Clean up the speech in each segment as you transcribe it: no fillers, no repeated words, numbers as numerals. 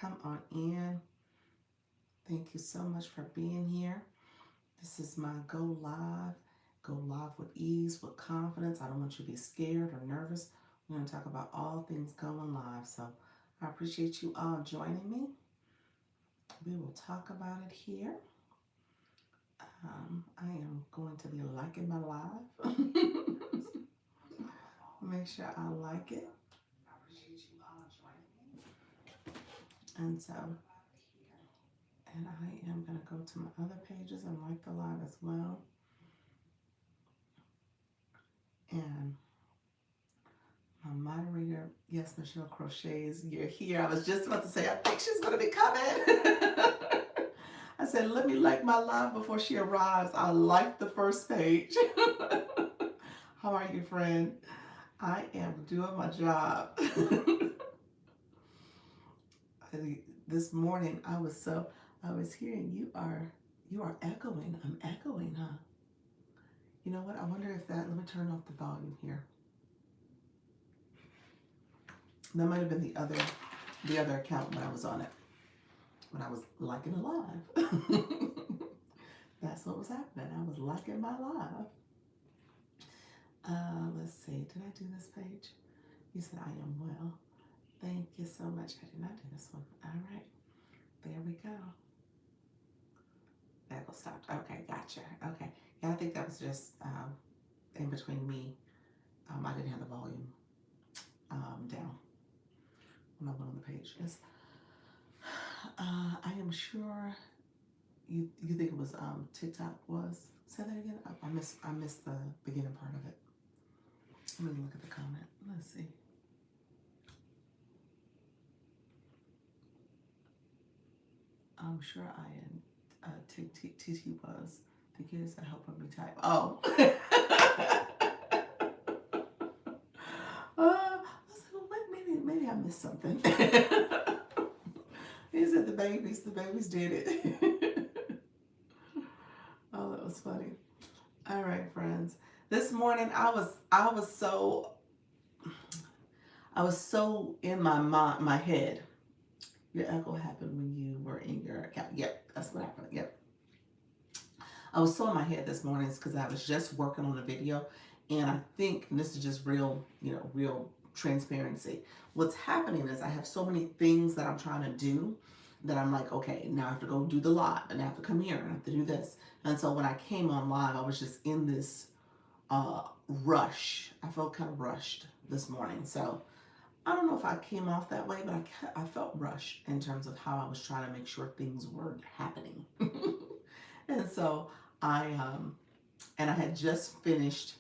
Come on in. Thank you so much for being here. This is my Go Live. Go live with ease, with confidence. I don't want you to be scared or nervous. We're going to talk about all things going live. So I appreciate you all joining me. We will talk about it here. I am going to be liking my live. Make sure I like it. I appreciate you all joining me. And so, and I am going to go to my other pages and like the live as well. And my moderator, yes, Michelle Crochets, you're here. I was just about to say, I think she's going to be coming. I said, let me like my live before she arrives. I like the first page. How are you, friend? I am doing my job. This morning, I was hearing you are echoing. I'm echoing, huh? You know what? I wonder if let me turn off the volume here. That might have been the other account when I was on it. When I was liking a live. That's what was happening. I was liking my live. Let's see. Did I do this page? You said I am well. Thank you so much. I did not do this one. All right. There we go. Echo stopped. Okay, gotcha. Okay. Yeah, I think that was just in between me. I didn't have the volume down when I went on the page. Yes. I am sure you think it was TikTok was. Say that again. I missed the beginning part of it. Let me look at the comment. Let's see. I'm sure I am. TT was the kids that helped me type. Oh. I said, well, maybe I missed something. He said the babies did it. Oh, that was funny. All right, friends. This morning I was so in my head. Your echo happened when you were in your account. Yep, that's what happened. Yep. I was so in my head this morning because I was just working on a video, and I think and this is just real, real transparency. What's happening is I have so many things that I'm trying to do that I'm like, okay, now I have to go do the live, and I have to come here, and I have to do this. And so when I came on live, I was just in this rush. I felt kind of rushed this morning. So I don't know if I came off that way, but I felt rushed in terms of how I was trying to make sure things were happening. And so I had just finished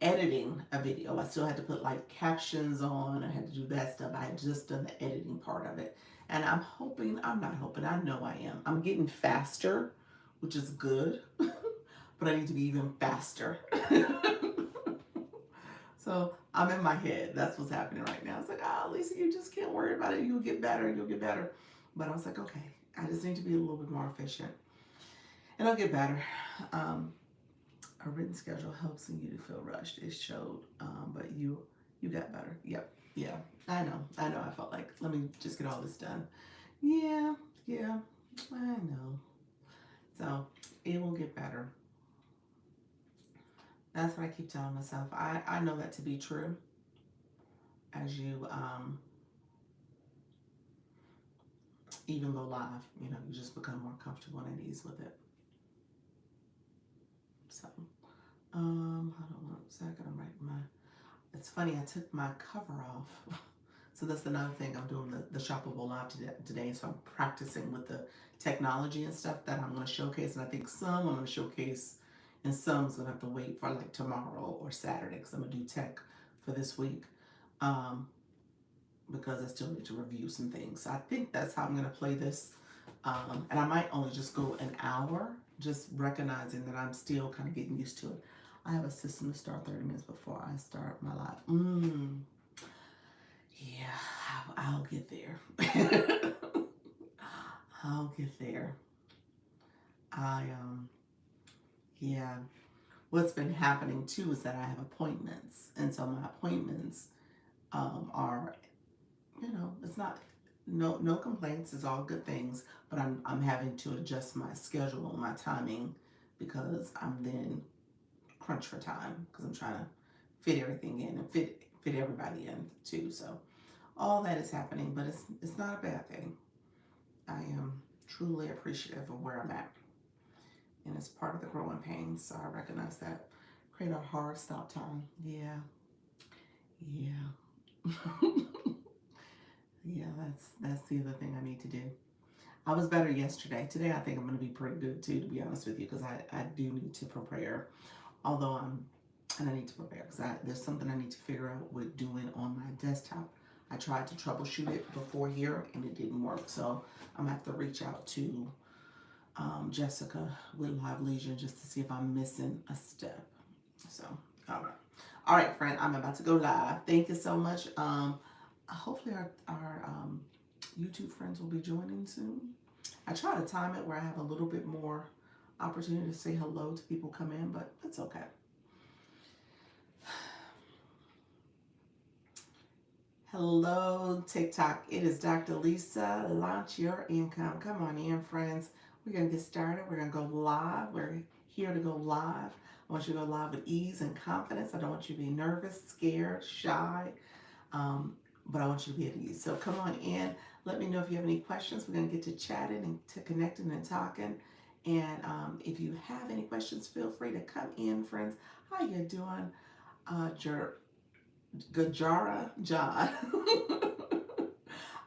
editing a video. I still had to put like captions on. I had to do that stuff. I had just done the editing part of it. And I'm not hoping, I know I am. I'm getting faster, which is good, but I need to be even faster. So I'm in my head. That's what's happening right now. It's like, oh, Lisa, you just can't worry about it. You'll get better. You'll get better. But I was like, okay, I just need to be a little bit more efficient. And I'll get better. A written schedule helps you to feel rushed. It showed, but you got better. Yep. Yeah. I know. I felt like, let me just get all this done. Yeah. I know. So it will get better. That's what I keep telling myself. I know that to be true. As you even go live, you just become more comfortable and at ease with it. So, hold on 1 second. I'm writing it's funny, I took my cover off. So that's another thing. I'm doing the shoppable live today. So I'm practicing with the technology and stuff that I'm going to showcase. And I think some I'm going to showcase and some's going to have to wait for like tomorrow or Saturday because I'm going to do tech for this week. Because I still need to review some things. So I think that's how I'm going to play this. And I might only just go an hour, just recognizing that I'm still kind of getting used to it. I have a system to start 30 minutes before I start my live. Yeah, I'll get there. I'll get there. Yeah. What's been happening too is that I have appointments. And so my appointments are you know, it's not no complaints. It's all good things. But I'm having to adjust my schedule, my timing, because I'm then crunch for time because I'm trying to fit everything in and fit everybody in too. So all that is happening, but it's not a bad thing. I am truly appreciative of where I'm at, and it's part of the growing pains. So I recognize that. Create a hard stop time. Yeah, yeah, yeah. That's the other thing I need to do. I was better yesterday. Today I think I'm going to be pretty good too, to be honest with you, because I do need to prepare. Although and I need to prepare because there's something I need to figure out with doing on my desktop. I tried to troubleshoot it before here and it didn't work. So I'm going to have to reach out to Jessica with Live Leisure just to see if I'm missing a step. So, all right. All right, friend, I'm about to go live. Thank you so much. Hopefully our YouTube friends will be joining soon. I try to time it where I have a little bit more opportunity to say hello to people come in, but it's okay. Hello, TikTok. It is Dr. Lisa. Launch your income. Come on in, friends. We're going to get started. We're going to go live. We're here to go live. I want you to go live with ease and confidence. I don't want you to be nervous, scared, shy, but I want you to be at ease. So come on in. Let me know if you have any questions. We're going to get to chatting and to connecting and talking. And if you have any questions, feel free to come in, friends. How you doing? Gajara John.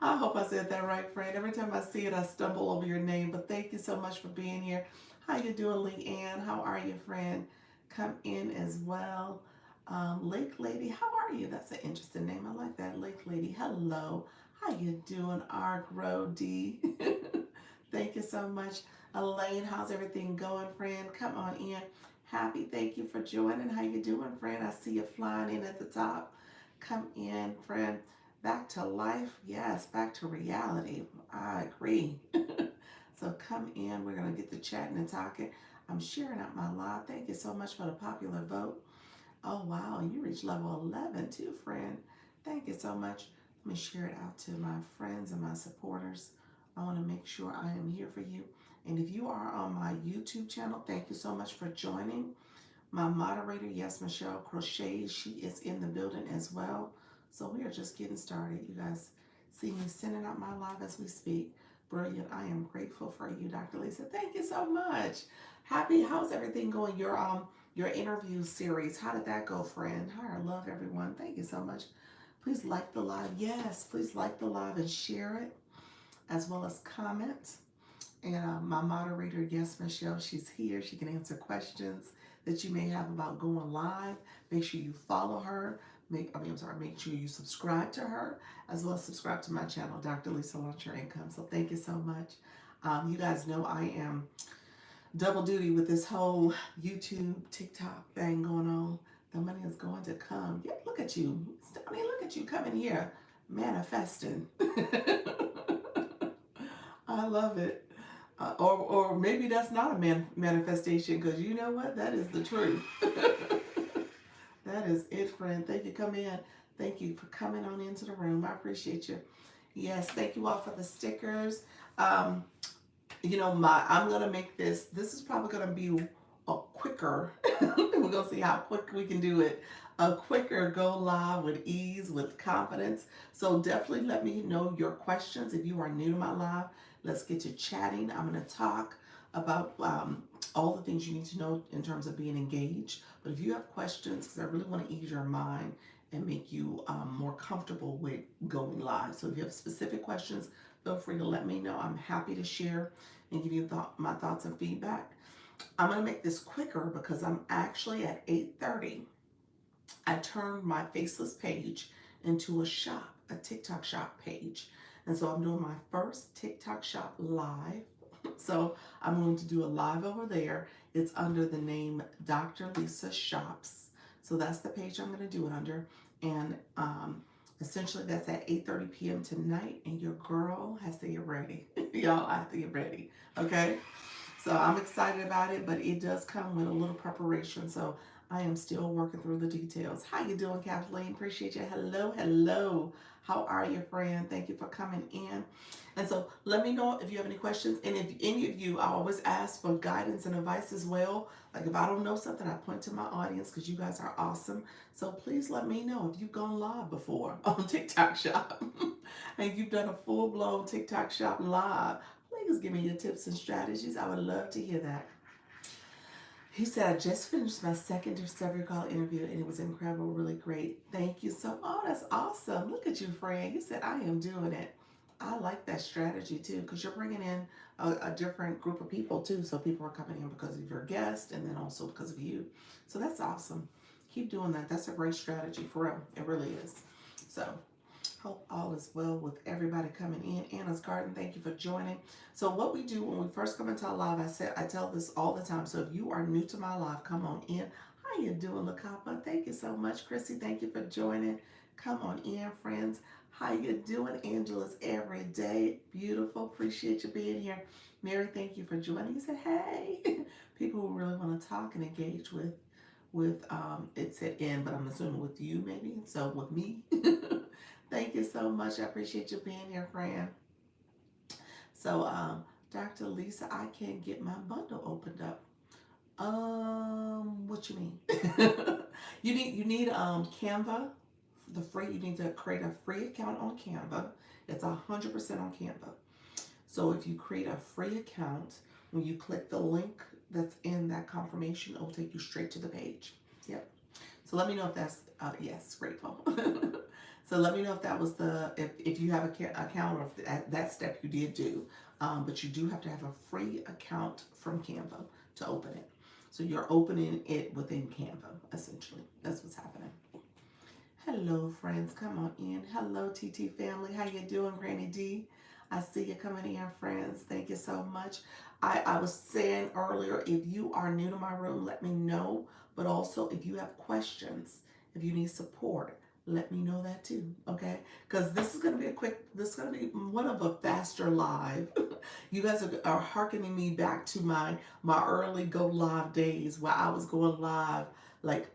I hope I said that right, friend. Every time I see it, I stumble over your name. But thank you so much for being here. How you doing, Leanne? How are you, friend? Come in as well. Lake Lady, how are you? That's an interesting name. I like that. Lake Lady, hello. How you doing, Argro D? Thank you so much. Elaine, how's everything going, friend? Come on in. Happy, thank you for joining. How you doing, friend? I see you flying in at the top. Come in, friend. Back to life. Yes, back to reality. I agree. So come in. We're going to get to chatting and talking. I'm sharing out my live. Thank you so much for the popular vote. Oh, wow. You reached level 11 too, friend. Thank you so much. Let me share it out to my friends and my supporters. I want to make sure I am here for you. And if you are on my YouTube channel, thank you so much for joining. My moderator, yes, Michelle Crochet, she is in the building as well. So we are just getting started. You guys see me sending out my live as we speak. Brilliant. I am grateful for you, Dr. Lisa. Thank you so much. Happy, how's everything going? Your interview series, how did that go, friend? I love everyone. Thank you so much. Please like the live. Yes, please like the live and share it, as well as comment. And my moderator, yes, Michelle, she's here. She can answer questions that you may have about going live. Make sure you follow her. Make sure you subscribe to her, as well as subscribe to my channel, Dr. Lisa Launch Your Income. So thank you so much. You guys know I am double duty with this whole YouTube, TikTok thing going on. The money is going to come. Yeah, look at you. Stephanie, look at you coming here, manifesting. I love it. Or maybe that's not a manifestation, because you know what? That is the truth. That is it, friend. Thank you. Come in. Thank you for coming on into the room. I appreciate you. Yes, thank you all for the stickers. You know, I'm gonna make this. This is probably gonna be a quicker. We're gonna see how quick we can do it. A quicker go live with ease, with confidence. So definitely let me know your questions if you are new to my live. Let's get to chatting. I'm gonna talk about all the things you need to know in terms of being engaged. But if you have questions, because I really want to ease your mind and make you more comfortable with going live. So if you have specific questions, feel free to let me know. I'm happy to share and give you my thoughts and feedback. I'm going to make this quicker because I'm actually at 8:30. I turned my faceless page into a shop, a TikTok shop page. And so I'm doing my first TikTok shop live. So I'm going to do a live over there. It's under the name Dr. Lisa Shops. So that's the page I'm going to do it under. And essentially that's at 8:30 p.m. tonight. And your girl has to get ready. Y'all have to get ready. Okay? So I'm excited about it, but it does come with a little preparation. So I am still working through the details. How you doing, Kathleen? Appreciate you. Hello, hello. How are you, friend? Thank you for coming in. And so let me know if you have any questions. And if any of you, I always ask for guidance and advice as well. Like if I don't know something, I point to my audience because you guys are awesome. So please let me know if you've gone live before on TikTok Shop and you've done a full blown TikTok Shop live. Please give me your tips and strategies. I would love to hear that. He said, I just finished my second Discovery Call interview and it was incredible, really great. Thank you so much. Oh, that's awesome. Look at you, friend. You said, I am doing it. I like that strategy too because you're bringing in a different group of people too. So people are coming in because of your guest and then also because of you. So that's awesome. Keep doing that. That's a great strategy for real. It really is. So hope all is well with everybody coming in. Anna's Garden, thank you for joining. So what we do when we first come into our live, I tell this all the time. So if you are new to my live, come on in. How you doing, LaCapa? Thank you so much. Chrissy, thank you for joining. Come on in, friends. How you doing? Angela's every day. Beautiful. Appreciate you being here. Mary, thank you for joining. You said, hey. People who really want to talk and engage with it said in, but I'm assuming with you maybe. So with me. Thank you so much. I appreciate you being here, friend. So, Dr. Lisa, I can't get my bundle opened up. What you mean? you need Canva, the free. You need to create a free account on Canva. It's 100% on Canva. So if you create a free account, when you click the link that's in that confirmation, it will take you straight to the page. Yep. So let me know if that's yes, grateful. So let me know if that was if you have a account or if that step you did do. But you do have to have a free account from Canva to open it. So you're opening it within Canva, essentially. That's what's happening. Hello, friends. Come on in. Hello, TT family. How you doing, Granny D? I see you coming in, friends. Thank you so much. I was saying earlier, if you are new to my room, let me know. But also, if you have questions, if you need support, let me know that too, okay? Because this is going to be this is going to be one of a faster live. You guys are hearkening me back to my early go live days where I was going live like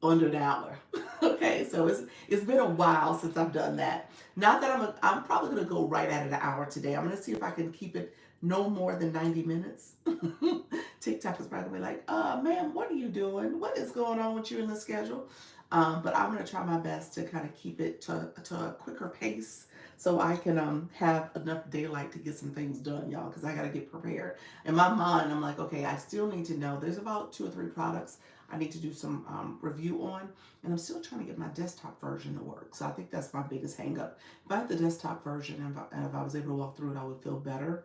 under an hour. Okay, so it's been a while since I've done that. Not that I'm probably going to go right at an hour today. I'm going to see if I can keep it no more than 90 minutes. TikTok is probably going to be like, ma'am, what are you doing? What is going on with you in the schedule? But I'm going to try my best to kind of keep it to a quicker pace so I can have enough daylight to get some things done, y'all, because I got to get prepared. In my mind, I'm like, okay, I still need to know. There's about 2 or 3 products I need to do some review on, and I'm still trying to get my desktop version to work. So I think that's my biggest hang up. If I had the desktop version and if I was able to walk through it, I would feel better.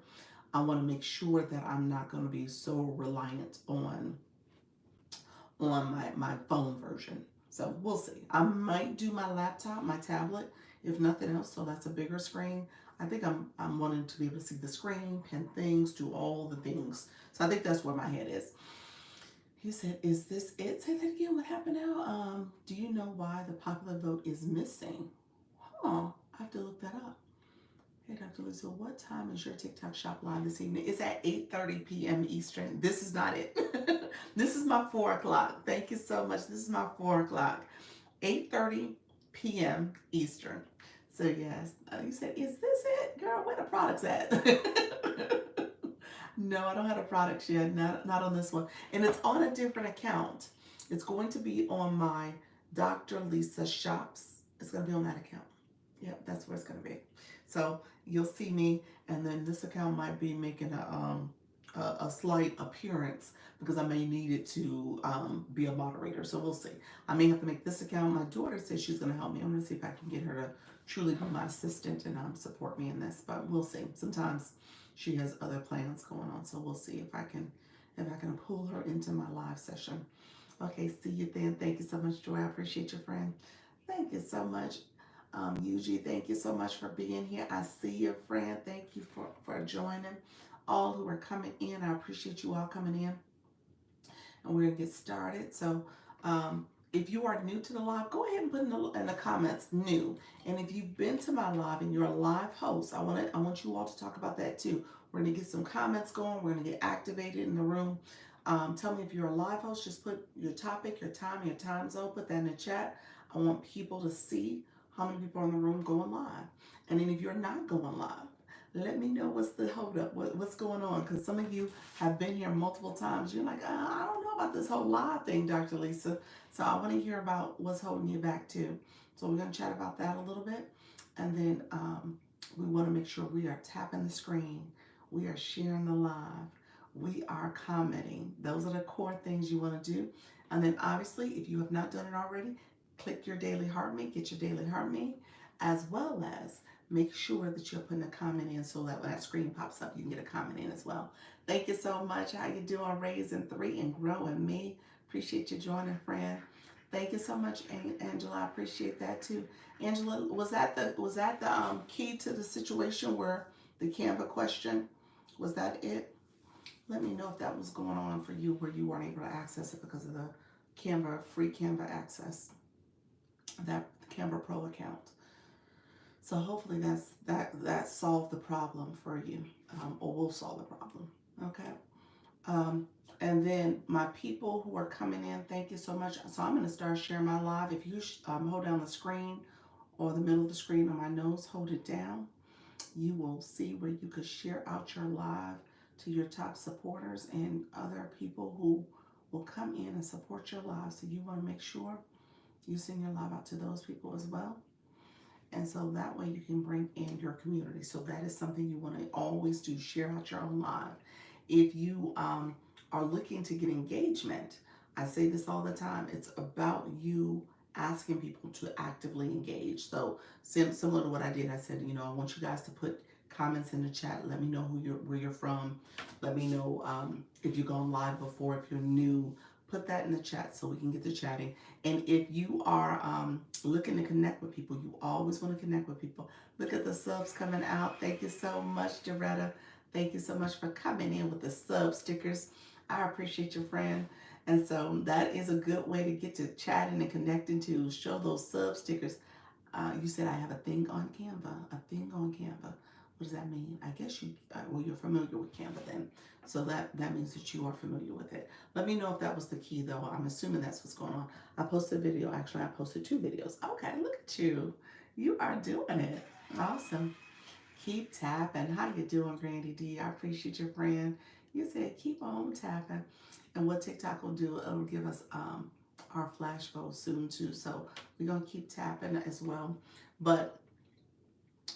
I want to make sure that I'm not going to be so reliant on my phone version. So we'll see. I might do my laptop, my tablet, if nothing else. So that's a bigger screen. I think I'm wanting to be able to see the screen, pin things, do all the things. So I think that's where my head is. He said, is this it? Say that again. What happened now? Do you know why the popular vote is missing? Huh. I have to look that up. Hey, Dr. Lisa, what time is your TikTok shop live this evening? It's at 8:30 p.m. Eastern. This is not it. This is my 4 o'clock. Thank you so much. This is my 4 o'clock. 8:30 p.m. Eastern. So yes, you said, is this it? Girl, where the products at? No, I don't have the products yet. Not on this one. And it's on a different account. It's going to be on my Dr. Lisa Shops. It's going to be on that account. Yep, that's where it's going to be. So you'll see me, and then this account might be making a slight appearance because I may need it to be a moderator. So we'll see. I may have to make this account. My daughter says she's going to help me. I'm going to see if I can get her to truly be my assistant and support me in this. But we'll see. Sometimes she has other plans going on, so we'll see if I can pull her into my live session. Okay, see you then. Thank you so much, Joy. I appreciate your friend. Thank you so much. Yuji, thank you so much for being here. I see you, friend. Thank you for joining. All who are coming in, I appreciate you all coming in. And we're going to get started. So if you are new to the live, go ahead and put in the comments, new. And if you've been to my live and you're a live host, I want you all to talk about that too. We're going to get some comments going. We're going to get activated in the room. Tell me if you're a live host. Just put your topic, your time, your time zone. Put that in the chat. I want people to see how many people are in the room going live. And then if you're not going live, let me know what's the holdup, what's going on. Because some of you have been here multiple times. You're like, I don't know about this whole live thing, Dr. Lisa. So I want to hear about what's holding you back too. So we're going to chat about that a little bit. And then we want to make sure we are tapping the screen. We are sharing the live. We are commenting. Those are the core things you want to do. And then obviously, if you have not done it already, click your daily heart me, get your daily heart me, as well as make sure that you're putting a comment in so that when that screen pops up, you can get a comment in as well. Thank you so much. How you doing? Raising 3 and growing me. Appreciate you joining, friend. Thank you so much, Angela. I appreciate that too. Angela, was that the key to the situation where the Canva question? Was that it? Let me know if that was going on for you where you weren't able to access it because of the Canva, free Canva access, that Canva Pro account. So hopefully that solved the problem for you, or will solve the problem. Okay. And then my people who are coming in, thank you so much. So I'm going to start sharing my live. If you hold down the screen or the middle of the screen on my nose, hold it down. You will see where you could share out your live to your top supporters and other people who will come in and support your live. So you want to make sure you send your live out to those people as well. And so that way you can bring in your community. So that is something you want to always do, share out your own live. If you are looking to get engagement, I say this all the time, it's about you asking people to actively engage. So similar to what I did, I said, I want you guys to put comments in the chat. Let me know where you're from. Let me know if you've gone live before, if you're new. Put that in the chat so we can get to chatting. And if you are looking to connect with people, you always want to connect with people. Look at the subs coming out. Thank you so much, Doretta. Thank you so much for coming in with the sub stickers. I appreciate your friend. And so that is a good way to get to chatting and connecting, to show those sub stickers. You said I have a thing on Canva. A thing on Canva. What does that mean? I guess you're familiar with Canva then. So that means that you are familiar with it. Let me know if that was the key, though. I'm assuming that's what's going on. I posted a video. Actually, I posted 2 videos. Okay, look at you. You are doing it. Awesome. Keep tapping. How you doing, Grandy D? I appreciate your friend. You said keep on tapping. And what TikTok will do, it'll give us our flash vote soon too. So we're going to keep tapping as well. But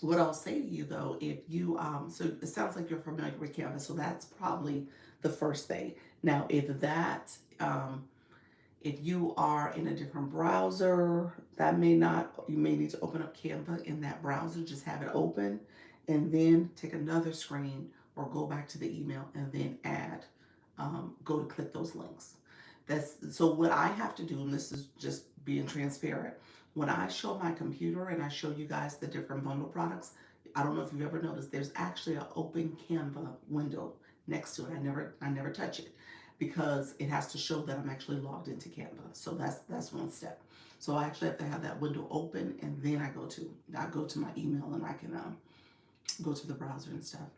what I'll say to you though, if you, so it sounds like you're familiar with Canva. So that's probably the first thing. Now, if you are in a different browser, you may need to open up Canva in that browser, just have it open, and then take another screen or go back to the email and then go to click those links. So what I have to do, and this is just being transparent, when I show my computer and I show you guys the different bundle products, I don't know if you've ever noticed, there's actually an open Canva window next to it. I never touch it because it has to show that I'm actually logged into Canva. So that's one step. So I actually have to have that window open, and then I go to my email and I can go to the browser and stuff.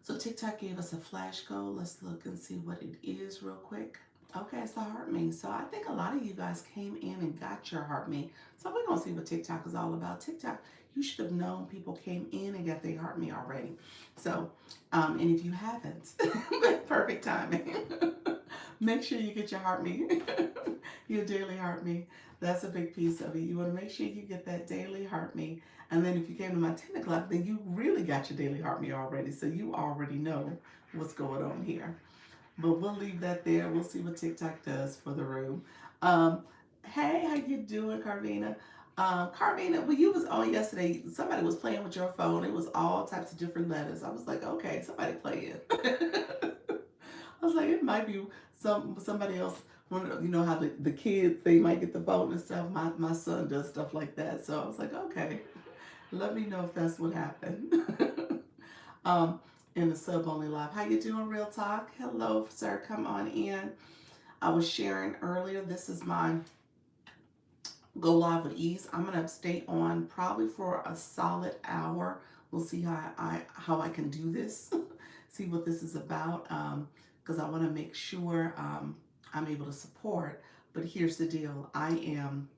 So TikTok gave us a flash go. Let's look and see what it is real quick. Okay, it's the heart me. So I think a lot of you guys came in and got your heart me. So we're gonna see what TikTok is all about. TikTok, you should have known people came in and got their heart me already. So, and if you haven't, perfect timing. Make sure you get your heart me, your daily heart me. That's a big piece of it. You want to make sure you get that daily heart me. And then if you came to my 10 o'clock, then you really got your daily heart me already. So you already know what's going on here. But we'll leave that there. We'll see what TikTok does for the room. Hey, how you doing, Carvina? Carvina, when you was on yesterday, somebody was playing with your phone. It was all types of different letters. I was like, okay, somebody playing. I was like, it might be somebody else. You know how the kids, they might get the phone and stuff. My son does stuff like that. So I was like, okay, let me know if that's what happened. In the sub only live. How you doing, Real Talk? Hello, sir. Come on in. I was sharing earlier. This is my Go Live with Ease. I'm gonna stay on probably for a solid hour. We'll see how I can do this. See what this is about. because I want to make sure I'm able to support. But here's the deal: I am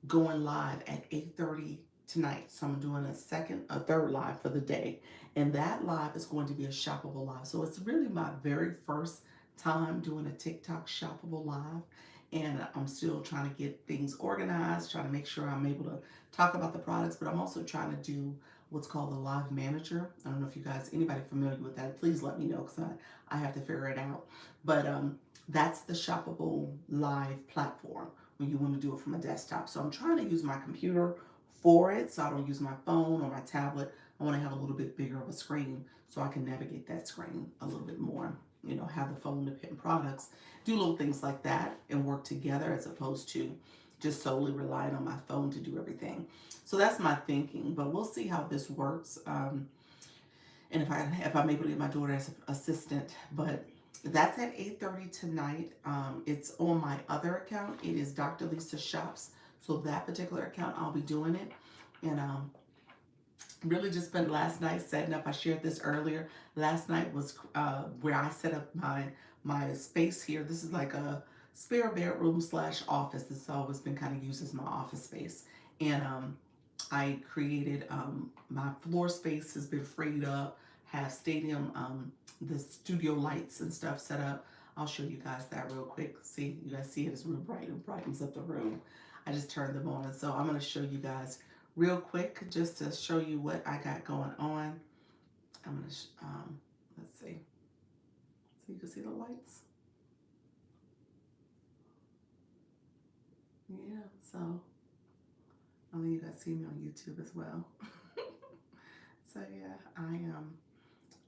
going live at 8:30 tonight. So I'm doing a third live for the day. And that live is going to be a shoppable live. So it's really my very first time doing a TikTok shoppable live. And I'm still trying to get things organized, trying to make sure I'm able to talk about the products, but I'm also trying to do what's called the live manager. I don't know if you guys, anybody familiar with that, please let me know because I have to figure it out. But that's the shoppable live platform when you want to do it from a desktop. So I'm trying to use my computer for it, so I don't use my phone or my tablet. I want to have a little bit bigger of a screen so I can navigate that screen a little bit more. You know, have the phone to pin products, do little things like that, and work together as opposed to just solely relying on my phone to do everything. So that's my thinking, but we'll see how this works. And if I'm able to get my daughter as an assistant, but that's at 8:30 tonight. It's on my other account. It is Dr. Lisa Shops. So that particular account, I'll be doing it. And really just spent last night setting up. I shared this earlier. Last night was where I set up my space here. This is like a spare bedroom slash office. This has always been kind of used as my office space. And I created my floor space has been freed up. Have stadium the studio lights and stuff set up. I'll show you guys that real quick. See, you guys see it, it's real bright. It brightens up the room. I just turned them on, and so I'm going to show you guys real quick just to show you what I got going on. I'm going to let's see, so you can see the lights. Yeah, so I mean, you guys see me on YouTube as well. So yeah,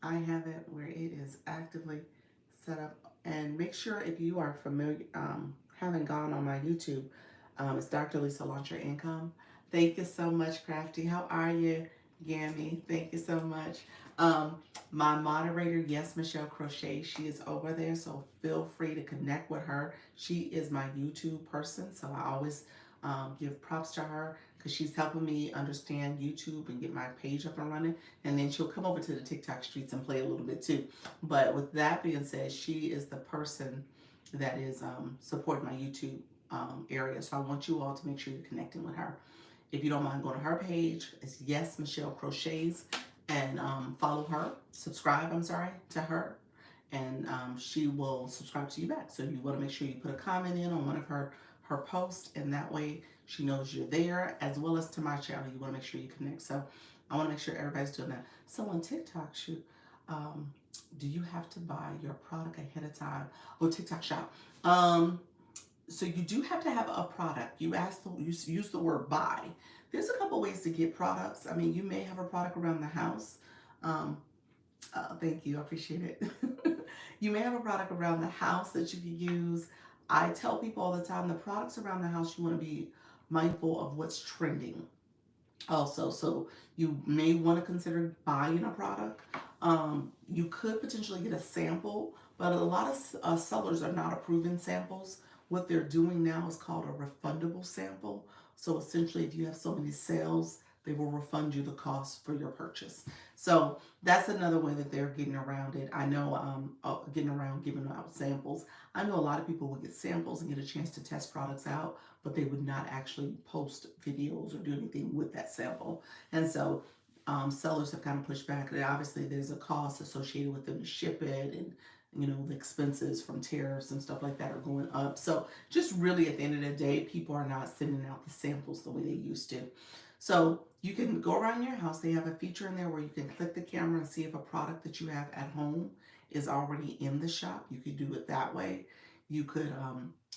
I have it where it is actively set up. And make sure if you are familiar, haven't gone on my YouTube, it's Dr. Lisa Launch Your Income. Thank you so much, Crafty. How are you, Gammy? Thank you so much. My moderator, yes, Michelle Crochet, she is over there, so feel free to connect with her. She is my YouTube person, so I always give props to her because she's helping me understand YouTube and get my page up and running. And then she'll come over to the TikTok streets and play a little bit too. But with that being said, she is the person that is supporting my YouTube area. So I want you all to make sure you're connecting with her. If you don't mind going to her page, it's Yes Michelle Crochets, and follow her, subscribe, to her, and she will subscribe to you back. So you want to make sure you put a comment in on one of her posts, and that way she knows you're there, as well as to my channel. You want to make sure you connect. So I want to make sure everybody's doing that. So on TikTok, do you have to buy your product ahead of time? Or TikTok shop. So you do have to have a product. You use the word buy. There's a couple ways to get products. I mean, you may have a product around the house. Thank you, I appreciate it. You may have a product around the house that you can use. I tell people all the time, the products around the house, you want to be mindful of what's trending also. So you may want to consider buying a product. You could potentially get a sample, but a lot of sellers are not approving samples. What they're doing now is called a refundable sample. So essentially, if you have so many sales, they will refund you the cost for your purchase. So that's another way that they're getting around it. I know getting around giving out samples. I know a lot of people would get samples and get a chance to test products out, but they would not actually post videos or do anything with that sample. And so sellers have kind of pushed back. And obviously, there's a cost associated with them to ship it, and the expenses from tariffs and stuff like that are going up. So just really at the end of the day, people are not sending out the samples the way they used to. So you can go around your house. They have a feature in there where you can click the camera and see if a product that you have at home is already in the shop. You could do it that way. You could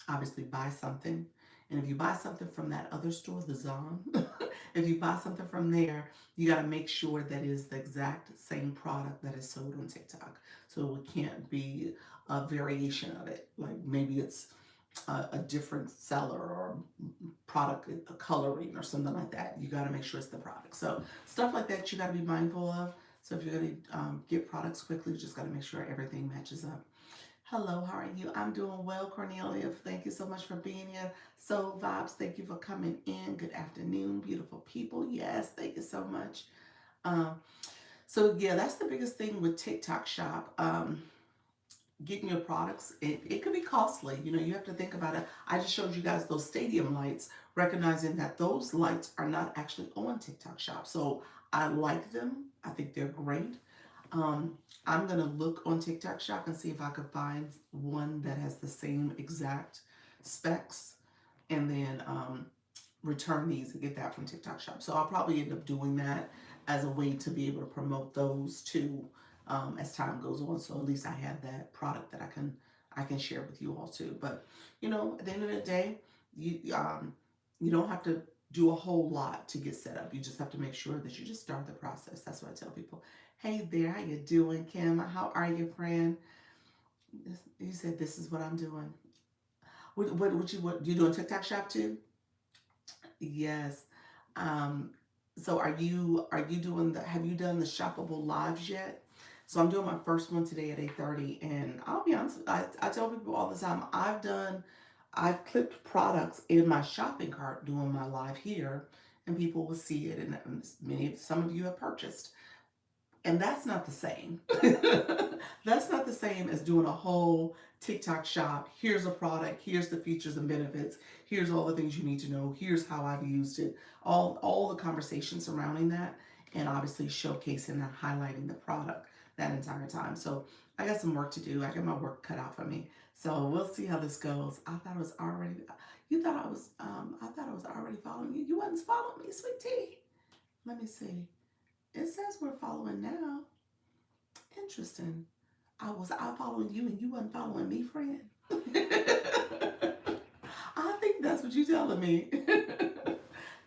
obviously buy something. And if you buy something from that other store, the Zon, if you buy something from there, you got to make sure that it is the exact same product that is sold on TikTok. So it can't be a variation of it. Like maybe it's a different seller or product, a coloring or something like that. You got to make sure it's the product. So stuff like that you got to be mindful of. So if you're going to get products quickly, you just got to make sure everything matches up. Hello, how are you? I'm doing well, Cornelia. Thank you so much for being here. Soul Vibes, thank you for coming in. Good afternoon, beautiful people. Yes, thank you so much. So yeah, that's the biggest thing with TikTok Shop. getting your products, it could be costly. You know, you have to think about it. I just showed you guys those stadium lights, recognizing that those lights are not actually on TikTok Shop. So I like them. I think they're great. Um, I'm gonna look on TikTok Shop and see if I could find one that has the same exact specs, and then return these and get that from TikTok Shop. So I'll probably end up doing that as a way to be able to promote those too, as time goes on. So at least I have that product that I can share with you all too. But you know, at the end of the day, you don't have to do a whole lot to get set up. You just have to make sure that you just start the process. That's what I tell people. Hey there, how you doing, Kim? How are you, friend? You said this is what I'm doing. What you doing TikTok Shop too? Yes. Um, so are you doing the have you done the shoppable lives yet? So I'm doing my first one today at 8:30, and I'll be honest, I tell people all the time, I've clipped products in my shopping cart doing my live here, and people will see it, and some of you have purchased. And that's not the same. That's not the same as doing a whole TikTok shop. Here's a product, here's the features and benefits, here's all the things you need to know, here's how I've used it, all the conversation surrounding that, and obviously showcasing and highlighting the product that entire time. So I got some work to do. I got my work cut out for me. So we'll see how this goes. I thought it was already I thought I was already following you. You wasn't following me, sweet tea. Let me see. It says we're following now. Interesting. I following you and you wasn't following me, friend. I think that's what you're telling me.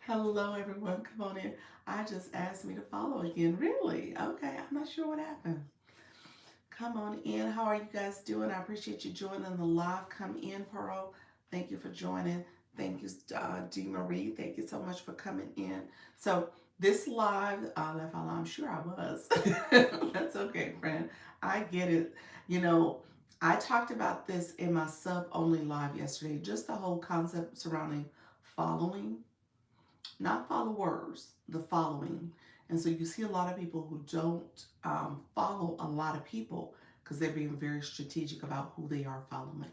Hello, everyone. Come on in. I just asked me to follow again. Really? Okay. I'm not sure what happened. Come on in. How are you guys doing? I appreciate you joining the live. Come in, Pearl. Thank you for joining. Thank you, D. Marie. Thank you so much for coming in. So this live, I'm sure I was. That's okay, friend. I get it. You know, I talked about this in my sub only live yesterday. Just the whole concept surrounding following, not followers, the following. And so you see a lot of people who don't follow a lot of people because they're being very strategic about who they are following.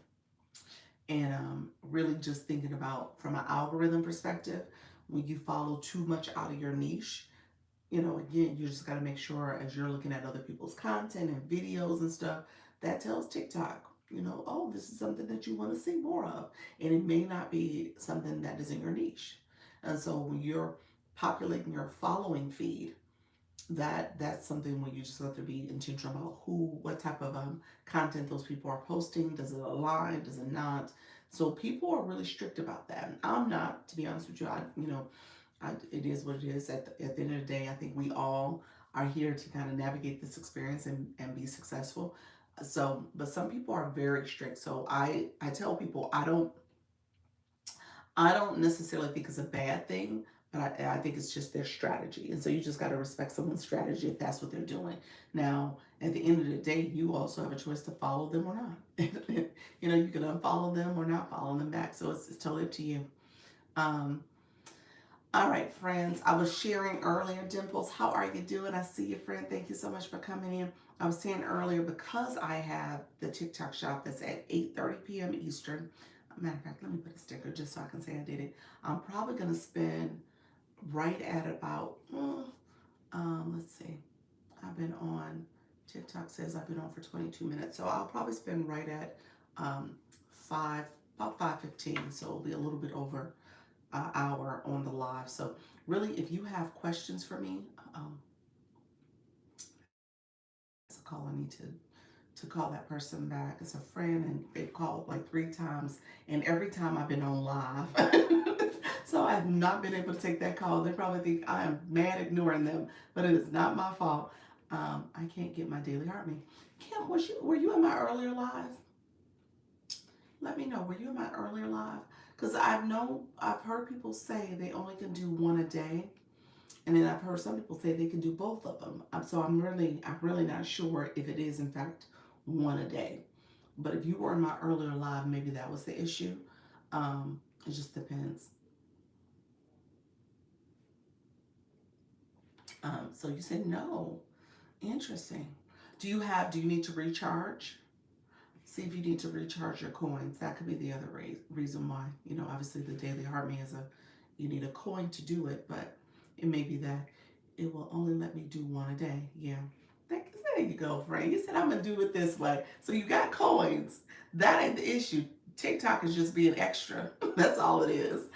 And really just thinking about from an algorithm perspective, when you follow too much out of your niche, you know, again, you just got to make sure as you're looking at other people's content and videos and stuff, that tells TikTok, you know, oh, this is something that you want to see more of. And it may not be something that is in your niche. And so when you're populating your following feed, that's something where you just have to be intentional about what type of content those people are posting. Does it align? Does it not? So people are really strict about that. I'm not, to be honest with you. It is what it is. At the end of the day, I think we all are here to kind of navigate this experience and be successful. So, but some people are very strict. So I tell people I don't necessarily think it's a bad thing, but I think it's just their strategy. And so you just got to respect someone's strategy if that's what they're doing. Now, at the end of the day, you also have a choice to follow them or not. You know, you can unfollow them or not follow them back. So it's totally up to you. Um, all right, friends. I was sharing earlier, Dimples. How are you doing? I see you, friend. Thank you so much for coming in. I was saying earlier because I have the TikTok shop that's at 8:30 p.m. Eastern. Matter of fact, let me put a sticker just so I can say I did it. I'm probably gonna spend right at about. Let's see. I've been on. TikTok says I've been on for 22 minutes, so I'll probably spend right at um, five about 5:15. So it'll be a little bit over hour on the live. So really, if you have questions for me, it's a call I need to call that person back. It's a friend, and they've called like 3 times, and every time I've been on live. So I have not been able to take that call. They probably think I am mad ignoring them, but it is not my fault. I can't get my daily heart rate. Kim, were you in my earlier live? Let me know. Were you in my earlier live? Because I've heard people say they only can do one a day, and then I've heard some people say they can do both of them. So I'm really not sure if it is in fact one a day. But if you were in my earlier live, maybe that was the issue. It just depends. So you said no. Interesting. Do you need to recharge? See if you need to recharge your coins. That could be the other reason why. You know, obviously the Daily Heart Me is you need a coin to do it, but it may be that it will only let me do one a day. Yeah. There you go, friend. You said I'm going to do it this way. So you got coins. That ain't the issue. TikTok is just being extra. That's all it is.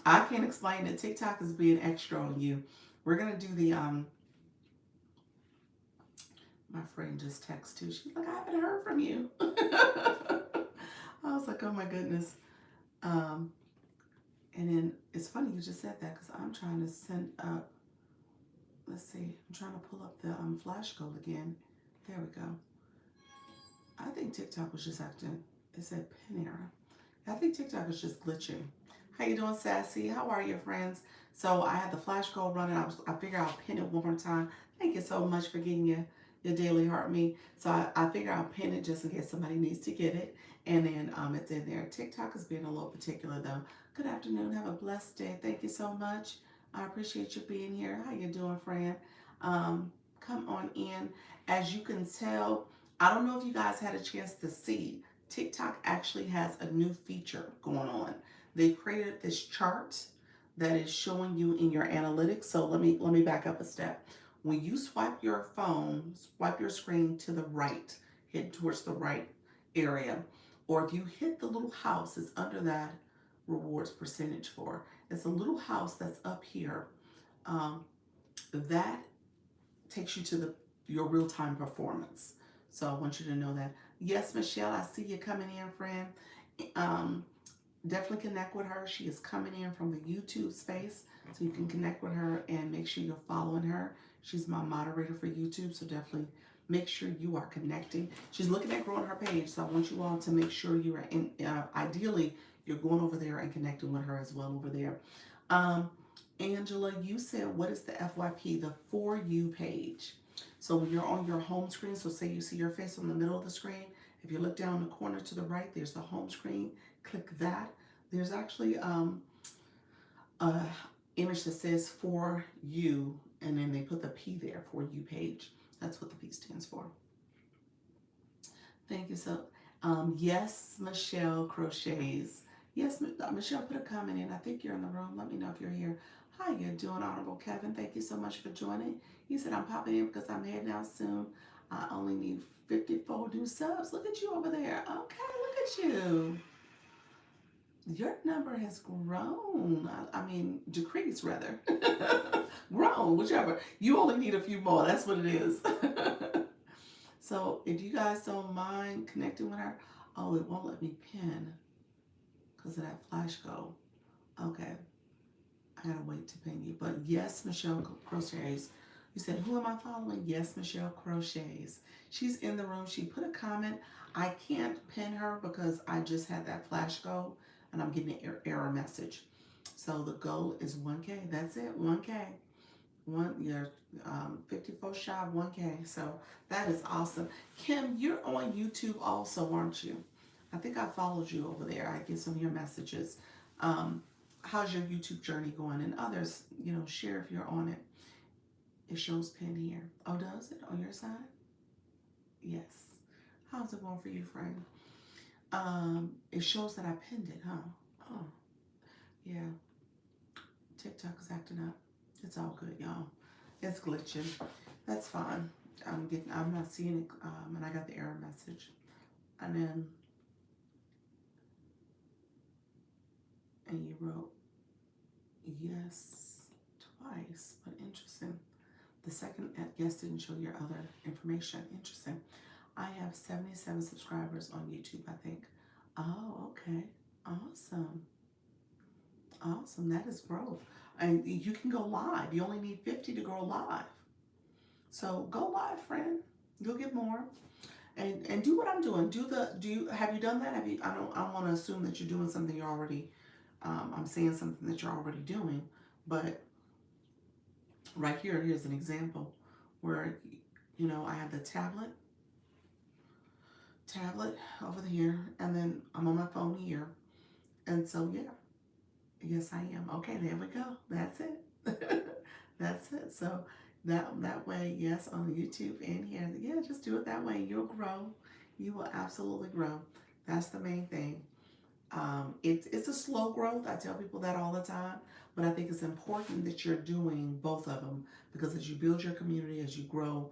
I can't explain it. TikTok is being extra on you. We're going to do the, my friend just texted too. She's like, I haven't heard from you. I was like, oh my goodness. Um, and then it's funny you just said that because I'm trying to send up, let's see, I'm trying to pull up the flash goal again. There we go. I think TikTok was just acting, it said pin error. I think TikTok is just glitching. How you doing, Sassy? How are you, friends? So I had the flash goal running. I figured I'll pin it one more time. Thank you so much for getting your Daily Heart Me. So I figure I'll pin it just in case somebody needs to get it. And then it's in there. TikTok is being a little particular though. Good afternoon. Have a blessed day. Thank you so much. I appreciate you being here. How you doing, friend? Come on in. As you can tell, I don't know if you guys had a chance to see, TikTok actually has a new feature going on. They've created this chart that is showing you in your analytics. So let me back up a step. When you swipe your phone, swipe your screen to the right, head towards the right area, or if you hit the little house, it's under that rewards percentage for. It's a little house that's up here. That takes you to your real-time performance. So I want you to know that. Yes, Michelle, I see you coming in, friend. Definitely connect with her. She is coming in from the YouTube space, so you can connect with her and make sure you're following her. She's my moderator for YouTube, so definitely make sure you are connecting. She's looking at growing her page, so I want you all to make sure you are in. Ideally, you're going over there and connecting with her as well over there. Angela, you said, what is the FYP? The For You page. So when you're on your home screen, so say you see your face on the middle of the screen, if you look down the corner to the right, there's the home screen. Click that. There's actually a image that says For You, and then they put the P there, For You page. That's what the P stands for. Thank you. So, yes, Michelle Crochets. Yes, Michelle, put a comment in. I think you're in the room. Let me know if you're here. How you doing, Honorable Kevin? Thank you so much for joining. He said, I'm popping in because I'm heading out soon. I only need 54 new subs. Look at you over there. Okay, look at you. Your number has grown. I mean, decreased rather. Grown, whichever. You only need a few more. That's what it is. So if you guys don't mind connecting with her, oh, it won't let me pin because of that flash goal. Okay. I gotta wait to pin you. But yes, Michelle Crochets. You said, who am I following? Yes, Michelle Crochets. She's in the room. She put a comment. I can't pin her because I just had that flash goal and I'm getting an error message. So the goal is 1K. That's it, 1K. You're 54 shy of 1K. So that is awesome. Kim, you're on YouTube also, aren't you? I think I followed you over there. I get some of your messages. How's your YouTube journey going? And others, share if you're on it. It shows pinned here. Oh, does it on your side? Yes. How's it going for you, friend? It shows that I pinned it, huh? Oh, yeah. TikTok is acting up. It's all good, y'all. It's glitching. That's fine. I'm not seeing it, and I got the error message. And then, and you wrote yes twice, but interesting. The second yes didn't show your other information. Interesting. I have 77 subscribers on YouTube, I think. Oh, okay. Awesome. Awesome. That is growth. And you can go live. You only need 50 to go live. So go live, friend. You'll get more. And do what I'm doing. Have you done that? I don't want to assume that you're doing something you're already I'm saying something that you're already doing, but right here's an example where I have the tablet over here, and then I'm on my phone here. And so yeah. Yes, I am. Okay, there we go. That's it. That's it. So that way, yes, on YouTube and here. Yeah, just do it that way. You'll grow. You will absolutely grow. That's the main thing. It's a slow growth. I tell people that all the time, but I think it's important that you're doing both of them because as you build your community, as you grow,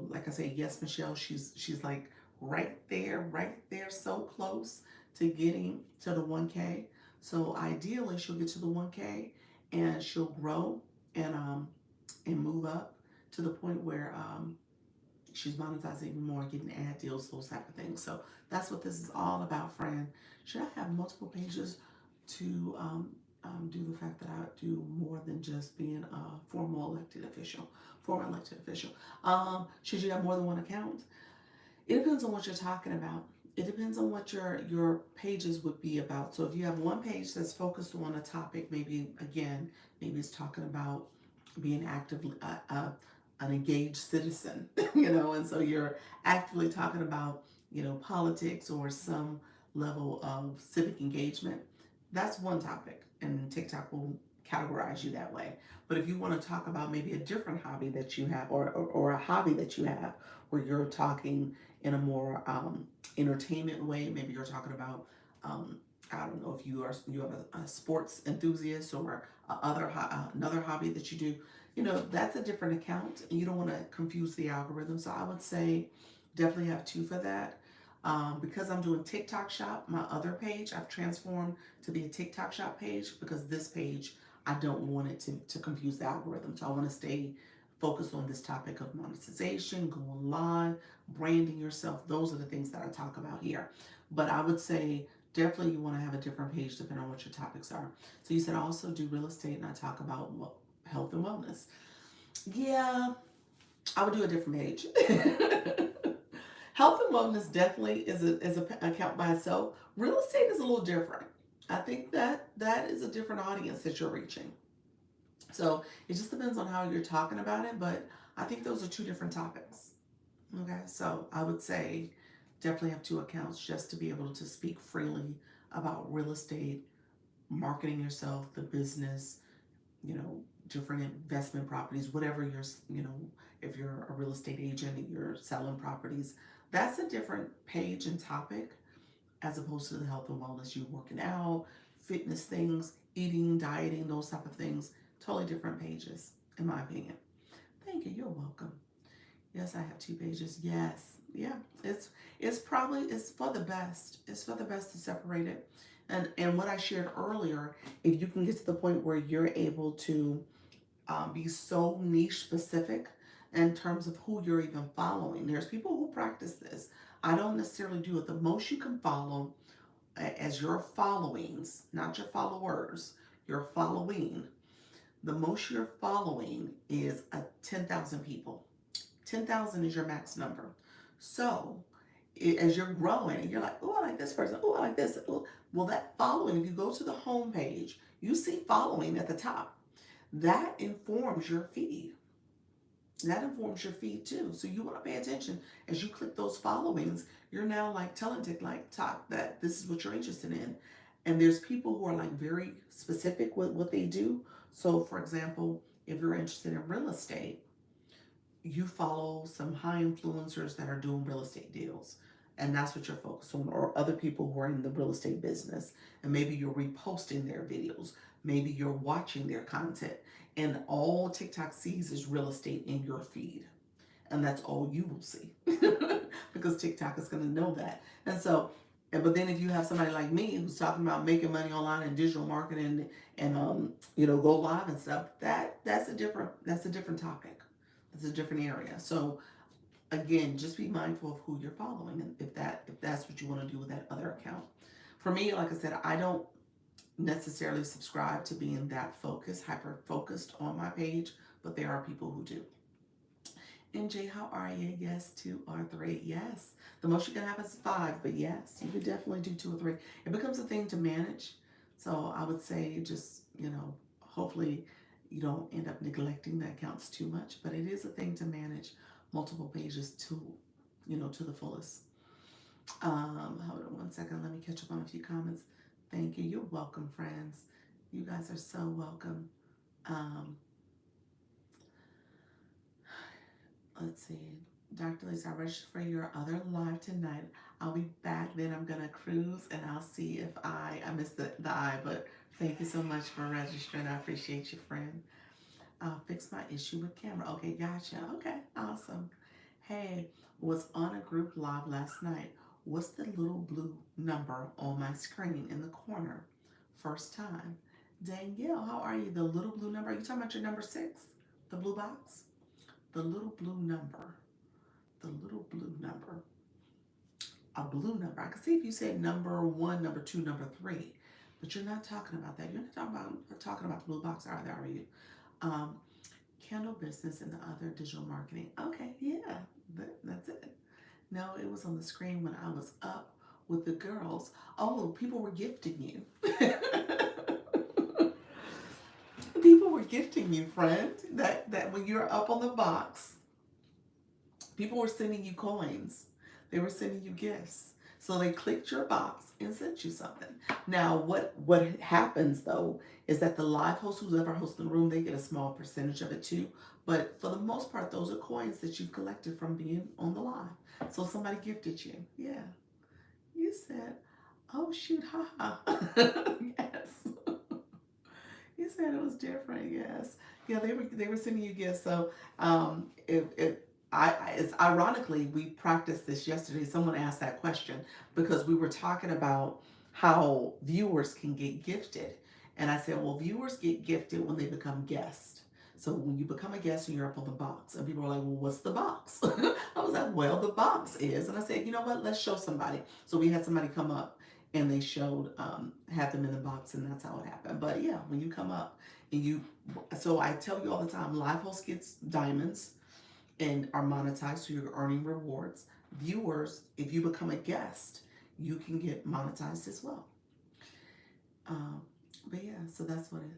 like I say, yes, Michelle, she's like right there, so close to getting to the 1K. So ideally, she'll get to the 1K and she'll grow and move up to the point where she's monetizing even more, getting ad deals, those type of things. So that's what this is all about, friend. Should I have multiple pages to do the fact that I do more than just being a formal elected official? Former elected official. Should you have more than one account? It depends on what you're talking about. It depends on what your pages would be about. So if you have one page that's focused on a topic, maybe it's talking about being actively an engaged citizen, and so you're actively talking about politics or some level of civic engagement. That's one topic, and TikTok will categorize you that way. But if you want to talk about maybe a different hobby that you have, or a hobby that you have, where you're talking in a more entertainment way. Maybe you're talking about I don't know if you have a sports enthusiast or another hobby that you do. That's a different account, and you don't want to confuse the algorithm. So I would say definitely have two for that. Because I'm doing TikTok Shop, my other page I've transformed to be a TikTok Shop page because this page I don't want it to confuse the algorithm. So I want to stay focused on this topic of monetization, going live, branding yourself. Those are the things that I talk about here. But I would say definitely you want to have a different page depending on what your topics are. So you said I also do real estate and I talk about health and wellness. Yeah, I would do a different page. Health and wellness definitely is a account by itself. Real estate is a little different. I think that is a different audience that you're reaching. So it just depends on how you're talking about it, but I think those are two different topics. Okay, so I would say definitely have two accounts just to be able to speak freely about real estate, marketing yourself, the business, you know, different investment properties, whatever if you're a real estate agent and you're selling properties, that's a different page and topic as opposed to the health and wellness. You working out, fitness things, eating, dieting, those type of things. Totally different pages, in my opinion. Thank you. You're welcome. Yes, I have two pages. Yes, yeah. It's for the best. It's for the best to separate it. And what I shared earlier, if you can get to the point where you're able to be so niche specific in terms of who you're even following. There's people who practice this. I don't necessarily do it. The most you can follow as your followings, not your followers, your following. The most you're following is 10,000 people. 10,000 is your max number. So as you're growing, and you're like, oh, I like this person. Oh, I like this. Ooh. Well, that following, if you go to the home page, you see following at the top. That informs your feed. That informs your feed too. So you want to pay attention as you click those followings. You're now like telling TikTok that this is what you're interested in. And there's people who are like very specific with what they do. So for example, if you're interested in real estate, you follow some high influencers that are doing real estate deals. And that's what you're focused on, or other people who are in the real estate business. And maybe you're reposting their videos. Maybe you're watching their content. And all TikTok sees is real estate in your feed. And that's all you will see. Because TikTok is going to know that. And so, but then if you have somebody like me who's talking about making money online and digital marketing and go live and stuff, that's a different topic. It's a different area. So again, just be mindful of who you're following and if that's what you want to do with that other account. For me, like I said, I don't necessarily subscribe to being that hyper focused on my page, but there are people who do. MJ, how are you? Yes, 2 or 3. Yes. The most you can have is 5, but yes, you could definitely do 2 or 3. It becomes a thing to manage. So I would say just, hopefully you don't end up neglecting the accounts too much, but it is a thing to manage multiple pages to the fullest. Hold on one second. Let me catch up on a few comments. Thank you. You're welcome, friends. You guys are so welcome. Um, let's see. Dr. Lisa, I registered for your other live tonight. I'll be back. Then I'm gonna cruise, and I'll see if I missed the I. But thank you so much for registering. I appreciate you, friend. I'll fix my issue with camera. Okay, gotcha. Okay, awesome. Hey, was on a group live last night. What's the little blue number on my screen in the corner? First time. Danielle, how are you? The little blue number. Are you talking about your number 6? The blue box? The little blue number. The little blue number. A blue number. I can see if you said number 1, number 2, number 3, but you're not talking about that. You're not talking about the blue box, are you? Um, Candle business and the other digital marketing. Okay, yeah, that's it. No, it was on the screen when I was up with the girls. Oh, people were gifting you. People were gifting you, friend. That when you're up on the box, people were sending you coins. They were sending you gifts. So they clicked your box and sent you something. Now, what happens though is that the live host, who's ever hosting the room, they get a small percentage of it too. But for the most part, those are coins that you've collected from being on the live. So somebody gifted you. Yeah. You said, oh shoot, haha. Yes. You said it was different, yes. Yeah, they were sending you gifts. So it's ironically we practiced this yesterday. Someone asked that question because we were talking about how viewers can get gifted, and I said, well, viewers get gifted when they become guests. So when you become a guest and you're up on the box, and people are like, well, what's the box? I was like, well, the box is, and I said, you know what? Let's show somebody. So we had somebody come up and they showed had them in the box, and that's how it happened. But yeah, when you come up and you, so I tell you all the time, live host gets diamonds and are monetized, so you're earning rewards. Viewers, if you become a guest, you can get monetized as well. um, but yeah, so that's what it.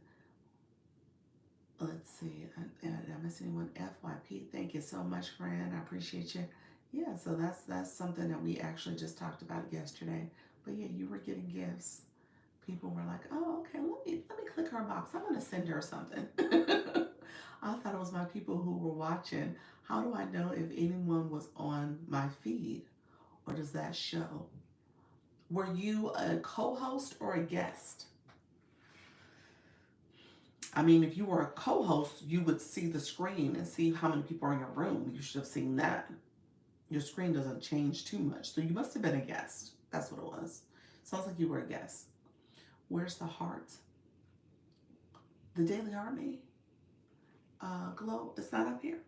Let's see, did I miss anyone? FYP, thank you so much, friend. I appreciate you. Yeah, so that's something that we actually just talked about yesterday. But yeah, you were getting gifts. People were like, "Oh, okay, let me click her box. I'm gonna send her something." I thought it was my people who were watching. How do I know if anyone was on my feed, or does that show? Were you a co-host or a guest? I mean, if you were a co-host, you would see the screen and see how many people are in your room. You should have seen that. Your screen doesn't change too much, so you must have been a guest. That's what it was. Sounds like you were a guest. Where's the heart? The Daily Army glow. It's not up here.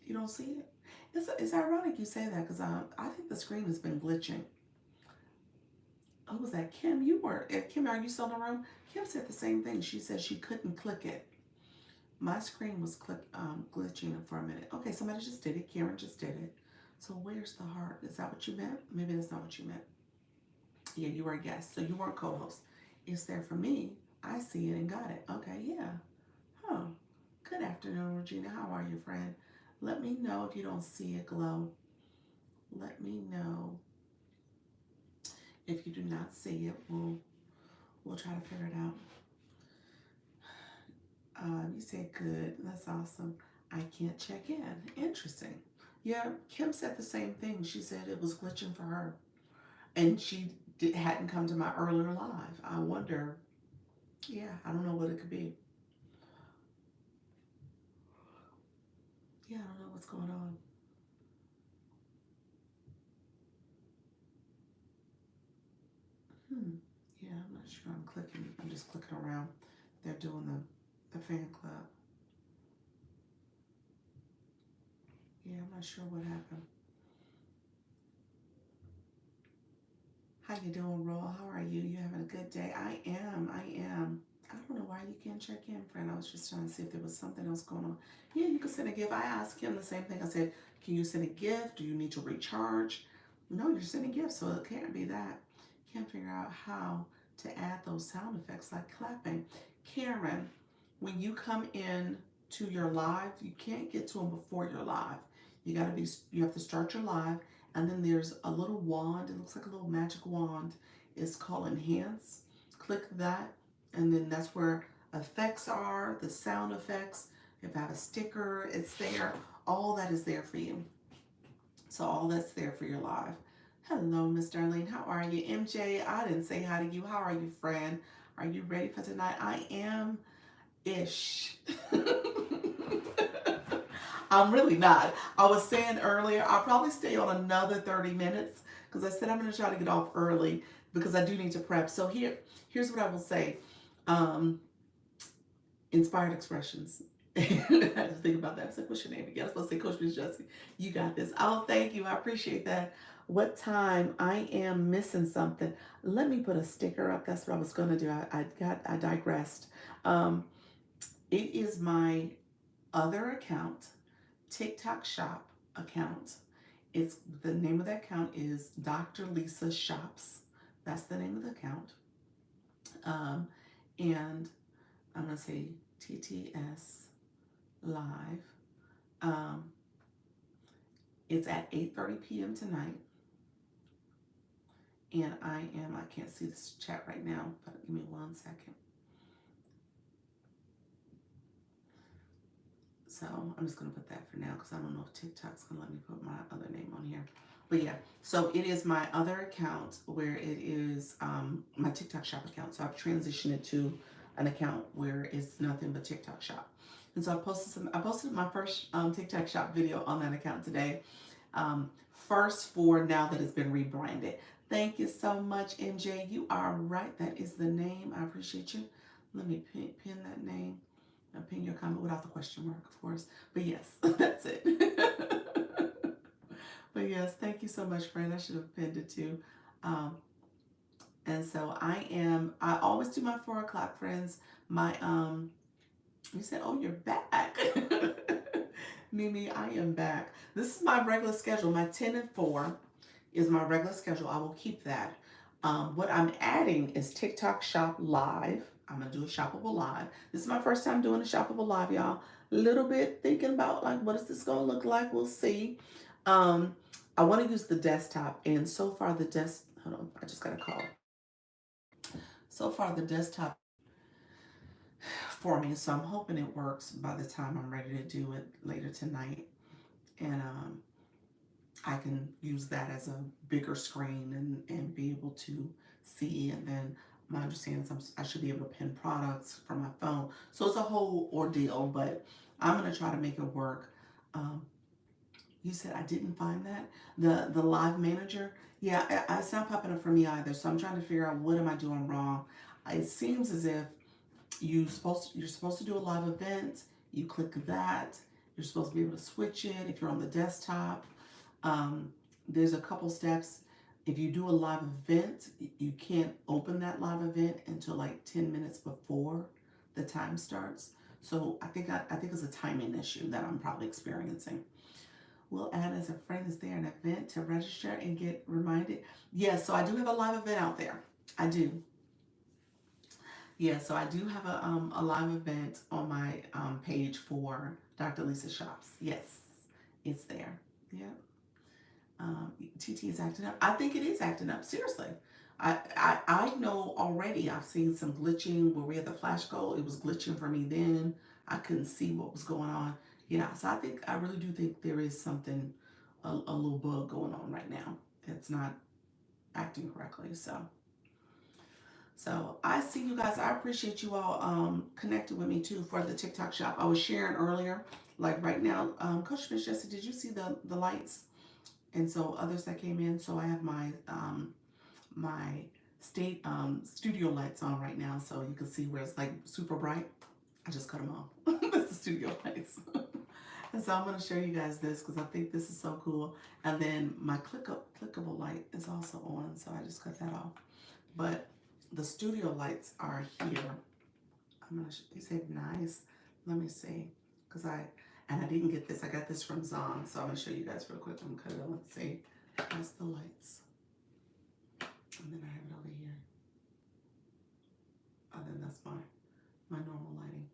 You don't see it. It's ironic you say that because I think the screen has been glitching. Who was that? Kim, you were. Kim, are you still in the room? Kim said the same thing. She said she couldn't click it. My screen was glitching for a minute. Okay, somebody just did it. Karen just did it. So where's the heart? Is that what you meant? Maybe that's not what you meant. Yeah, you were a guest, so you weren't co-host. It's there for me. I see it and got it. Okay, yeah. Huh. Good afternoon, Regina. How are you, friend? Let me know if you don't see it glow. Let me know if you do not see it. We'll try to figure it out. You said good. That's awesome. I can't check in. Interesting. Yeah, Kim said the same thing. She said it was glitching for her, and hadn't come to my earlier live. I wonder. Yeah, I don't know what it could be. Yeah, I don't know what's going on. Hmm. Yeah, I'm not sure. I'm clicking. I'm just clicking around. They're doing the fan club. Yeah, I'm not sure what happened. How you doing, Roll? How are you? You having a good day? I am. I am. I don't know why you can't check in, friend. I was just trying to see if there was something else going on. Yeah, you can send a gift. I asked him the same thing. I said, can you send a gift? Do you need to recharge? No, you're sending gifts, so it can't be that. Can't figure out how to add those sound effects like clapping. Karen, when you come in to your live, you can't get to them before you're live. You have to start your live, and then there's a little wand. It looks like a little magic wand. It's called Enhance. Click that, and then that's where effects are, the sound effects. If I have a sticker, it's there. All that is there for you. So all that's there for your live. Hello, Miss Darlene. How are you? MJ, I didn't say hi to you. How are you, friend? Are you ready for tonight? I am ish. I'm really not. I was saying earlier, I'll probably stay on another 30 minutes because I said I'm going to try to get off early because I do need to prep. So here's what I will say. Um, Inspired expressions. I had to think about that. I was like, what's your name again? I was supposed to say Coach Miss Jessie. You got this. Oh, thank you. I appreciate that. What time? I am missing something. Let me put a sticker up. That's what I was gonna do. I digressed. Um, it is my other account, TikTok shop account. It's the name of that account is Dr. Lisa Shops. That's the name of the account. Um, and I'm gonna say TTS Live. Um, it's at 8:30 p.m. tonight, and I can't see this chat right now, but give me 1 second. So I'm just gonna put that for now because I don't know if TikTok's gonna let me put my other name on here. But yeah, so it is my other account where it is my TikTok shop account. So I've transitioned it to an account where it's nothing but TikTok shop. And so I posted my first TikTok shop video on that account today. First for now that it's been rebranded. Thank you so much, MJ. You are right. That is the name. I appreciate you. Let me pin that name. Pin your comment without the question mark, of course. But yes, that's it. But yes, thank you so much, friend. I should have pinned it too. Um, and so I always do my 4 o'clock, friends. My, you said, oh, you're back. Mimi, I am back. This is my regular schedule. My 10 and 4 is my regular schedule. I will keep that. What I'm adding is TikTok Shop Live. I'm gonna do a Shoppable Live. This is my first time doing a Shoppable Live, y'all. A little bit thinking about like what is this gonna look like? We'll see. I want to use the desktop, and so far the hold on, I just got a call. So far the desktop for me, so I'm hoping it works by the time I'm ready to do it later tonight, and I can use that as a bigger screen and be able to see. And then my understanding is I should be able to pin products from my phone. So it's a whole ordeal, but I'm going to try to make it work. You said I didn't find that? The live manager? Yeah, it's not popping up for me either. So I'm trying to figure out what am I doing wrong. It seems as if you're supposed to do a live event. You click that. You're supposed to be able to switch it if you're on the desktop. There's a couple steps. If you do a live event, you can't open that live event until like 10 minutes before the time starts. So I think it's a timing issue that I'm probably experiencing. We'll add as a friend. Is there an event to register and get reminded? Yes, so I do have a live event out there. I do. Yeah, so I do have a live event on my page for Dr. Lisa Shops. Yes, it's there. Yeah. TT is acting up. I think it is acting up. Seriously. I know already I've seen some glitching where we had the flash goal. It was glitching for me then. I couldn't see what was going on. Yeah, so I really do think there is something, a little bug going on right now. It's not acting correctly. So I see you guys. I appreciate you all connected with me too for the TikTok shop. I was sharing earlier, like right now, Coach Miss Jessie, did you see the lights? And so others that came in. So I have my state studio lights on right now, so you can see where it's like super bright. I just cut them off. That's the studio lights. And so I'm going to show you guys this because I think this is so cool. And then my clickable light is also on, so I just cut that off. But the studio lights are here. I'm going to, you said nice. Let me see, because I didn't get this. I got this from Zon, so I'm going to show you guys real quick. I'm going to cut it on. Let's see. That's the lights. And then I have it over here. Oh, then that's my normal lighting.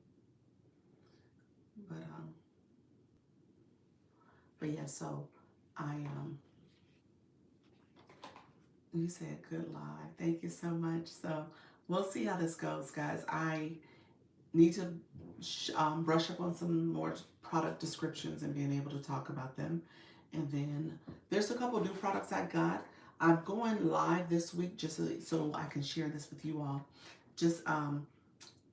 But yeah, so you said good live. Thank you so much. So we'll see how this goes, guys. I need to brush up on some more product descriptions and being able to talk about them. And then there's a couple new products I got. I'm going live this week just so I can share this with you all. Just I'm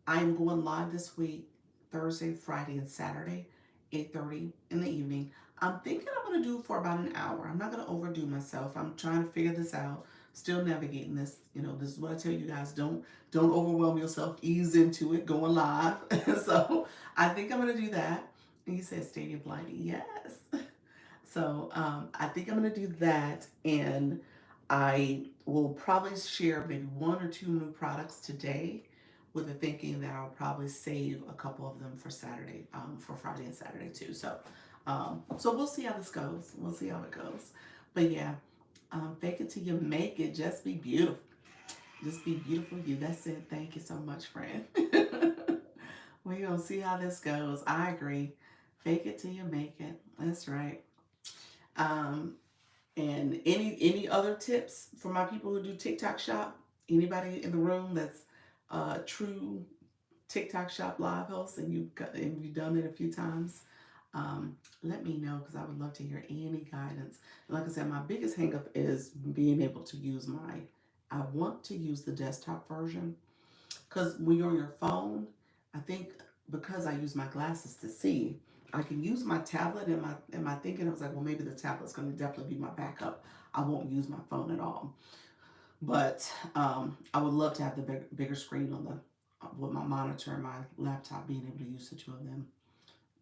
going live this week, Thursday, Friday, and Saturday, 8:30 in the evening. I'm thinking I'm gonna do it for about an hour. I'm not gonna overdo myself. I'm trying to figure this out. Still navigating this. You know, this is what I tell you guys. Don't overwhelm yourself. Ease into it. Going live. So I think I'm gonna do that. And you said Stadium Blighty. Yes. So I think I'm gonna do that, and I will probably share maybe one or two new products today, with the thinking that I'll probably save a couple of them for Saturday, for Friday and Saturday too. So we'll see how this goes. We'll see how it goes. But yeah, fake it till you make it. Just be beautiful. Just be beautiful you. That's it. Thank you so much, friend. We're gonna see how this goes. I agree. Fake it till you make it. That's right. Um, and any other tips for my people who do TikTok shop? Anybody in the room that's a true TikTok shop live host and you've done it a few times? Let me know because I would love to hear any guidance. And like I said, my biggest hangup is being able to use my. I want to use the desktop version because when you're on your phone, I think because I use my glasses to see, I can use my tablet and my thinking. I was like, well, maybe the tablet's going to definitely be my backup. I won't use my phone at all. But I would love to have the bigger screen on the with my monitor and my laptop, being able to use the two of them.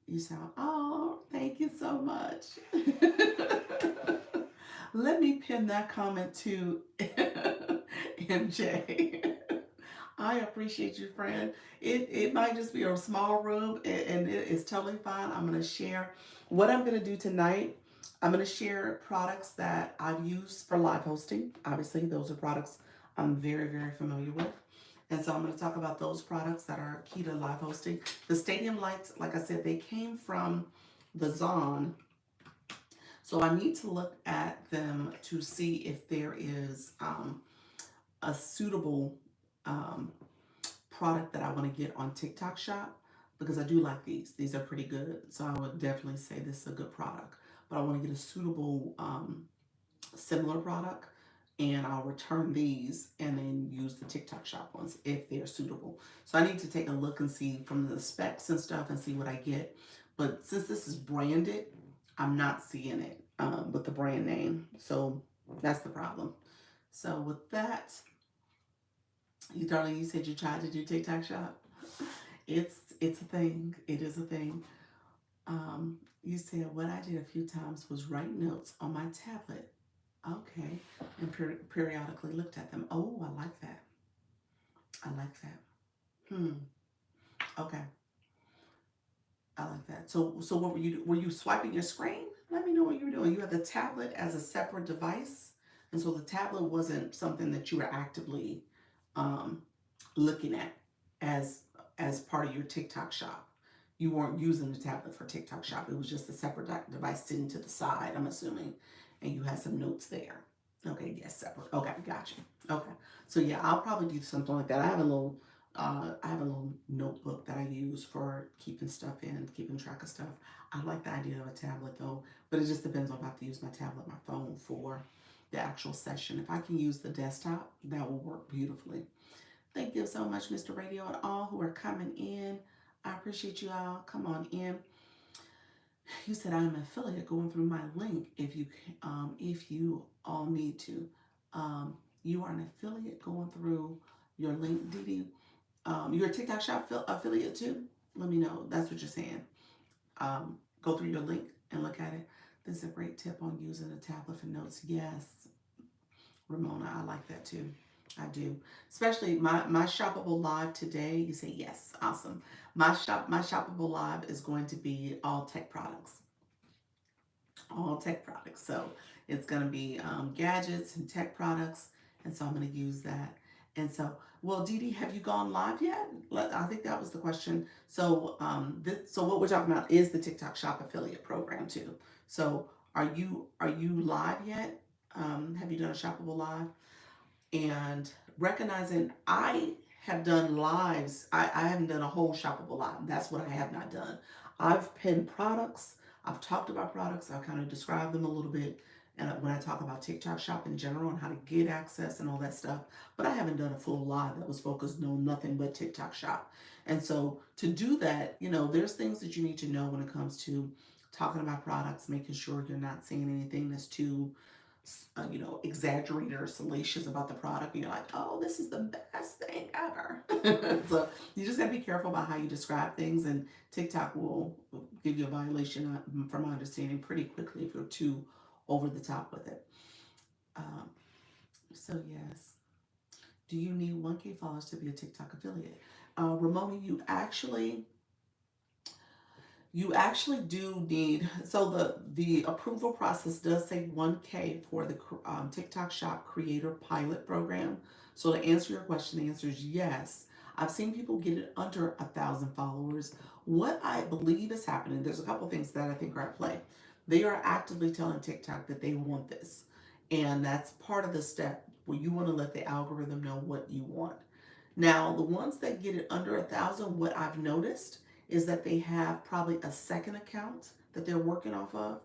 You sound, oh, thank you so much. Let me pin that comment to MJ. I appreciate you, friend. It might just be a small room, and it is totally fine. I'm gonna share what I'm gonna do tonight. I'm gonna share products that I've used for live hosting. Obviously, those are products I'm very, very familiar with. And so I'm going to talk about those products that are key to live hosting. The stadium lights, like I said, they came from the Zon. So I need to look at them to see if there is a suitable um, product that I want to get on TikTok Shop, because I do like these. These are pretty good. So I would definitely say this is a good product. But I want to get a suitable similar product, and I'll return these and then use the TikTok shop ones if they're suitable. So I need to take a look and see from the specs and stuff and see what I get. But since this is branded, I'm not seeing it with the brand name. So that's the problem. So with that, you darling, you said you tried to do TikTok shop. It's a thing. It is a thing. You said what I did a few times was write notes on my tablet. Okay. And periodically looked at them. Oh, I like that. I like that. Hmm. Okay. I like that. So what were you swiping your screen? Let me know what you were doing. You had the tablet as a separate device, and so the tablet wasn't something that you were actively um, looking at as as part of your TikTok shop. You weren't using the tablet for TikTok shop. It was just a separate device sitting to the side, I'm assuming, and you had some notes there. Okay, yes, separate. Okay, gotcha. Okay, so yeah, I'll probably do something like that. I have a little notebook that I use for keeping stuff in, keeping track of stuff. I like the idea of a tablet though, but it just depends on if I have to use my tablet, my phone for the actual session. If I can use the desktop, that will work beautifully. Thank you so much, Mr. Radio, and all who are coming in. I appreciate you all. Come on in. You said I'm an affiliate. Going through my link if you all need to. You are an affiliate going through your link, Didi. You're a TikTok shop affiliate too. Let me know. That's what you're saying. Go through your link and look at it. This is a great tip on using a tablet for notes. Yes, Ramona, I like that too. I do. Especially my shoppable live today. You say yes, awesome. My shoppable live is going to be all tech products. All tech products. So it's going to be gadgets and tech products. And so I'm going to use that. And so, well, Dee Dee, have you gone live yet? I think that was the question. So, so what we're talking about is the TikTok Shop affiliate program too. So, are you live yet? Have you done a shoppable live? And recognizing I have done lives, I haven't done a whole shoppable live. That's what I have not done. I've pinned products, I've talked about products. I've kind of described them a little bit. And when I talk about TikTok Shop in general and how to get access and all that stuff, but I haven't done a full live that was focused on nothing but TikTok Shop. And so to do that, there's things that you need to know when it comes to talking about products, making sure you're not saying anything that's too exaggerated or salacious about the product. And you're like, oh, this is the best thing ever. So you just gotta be careful about how you describe things, and TikTok will give you a violation, from my understanding, pretty quickly if you're too over the top with it. Um, so yes, do you need 1K followers to be a TikTok affiliate? Ramona, you actually do need, so the approval process does say 1K for the TikTok Shop Creator Pilot Program. So to answer your question, the answer is yes. I've seen people get it under 1,000 followers. What I believe is happening, there's a couple things that I think are at play. They are actively telling TikTok that they want this, and that's part of the step where you want to let the algorithm know what you want. Now, the ones that get it under 1,000, what I've noticed is that they have probably a second account that they're working off of,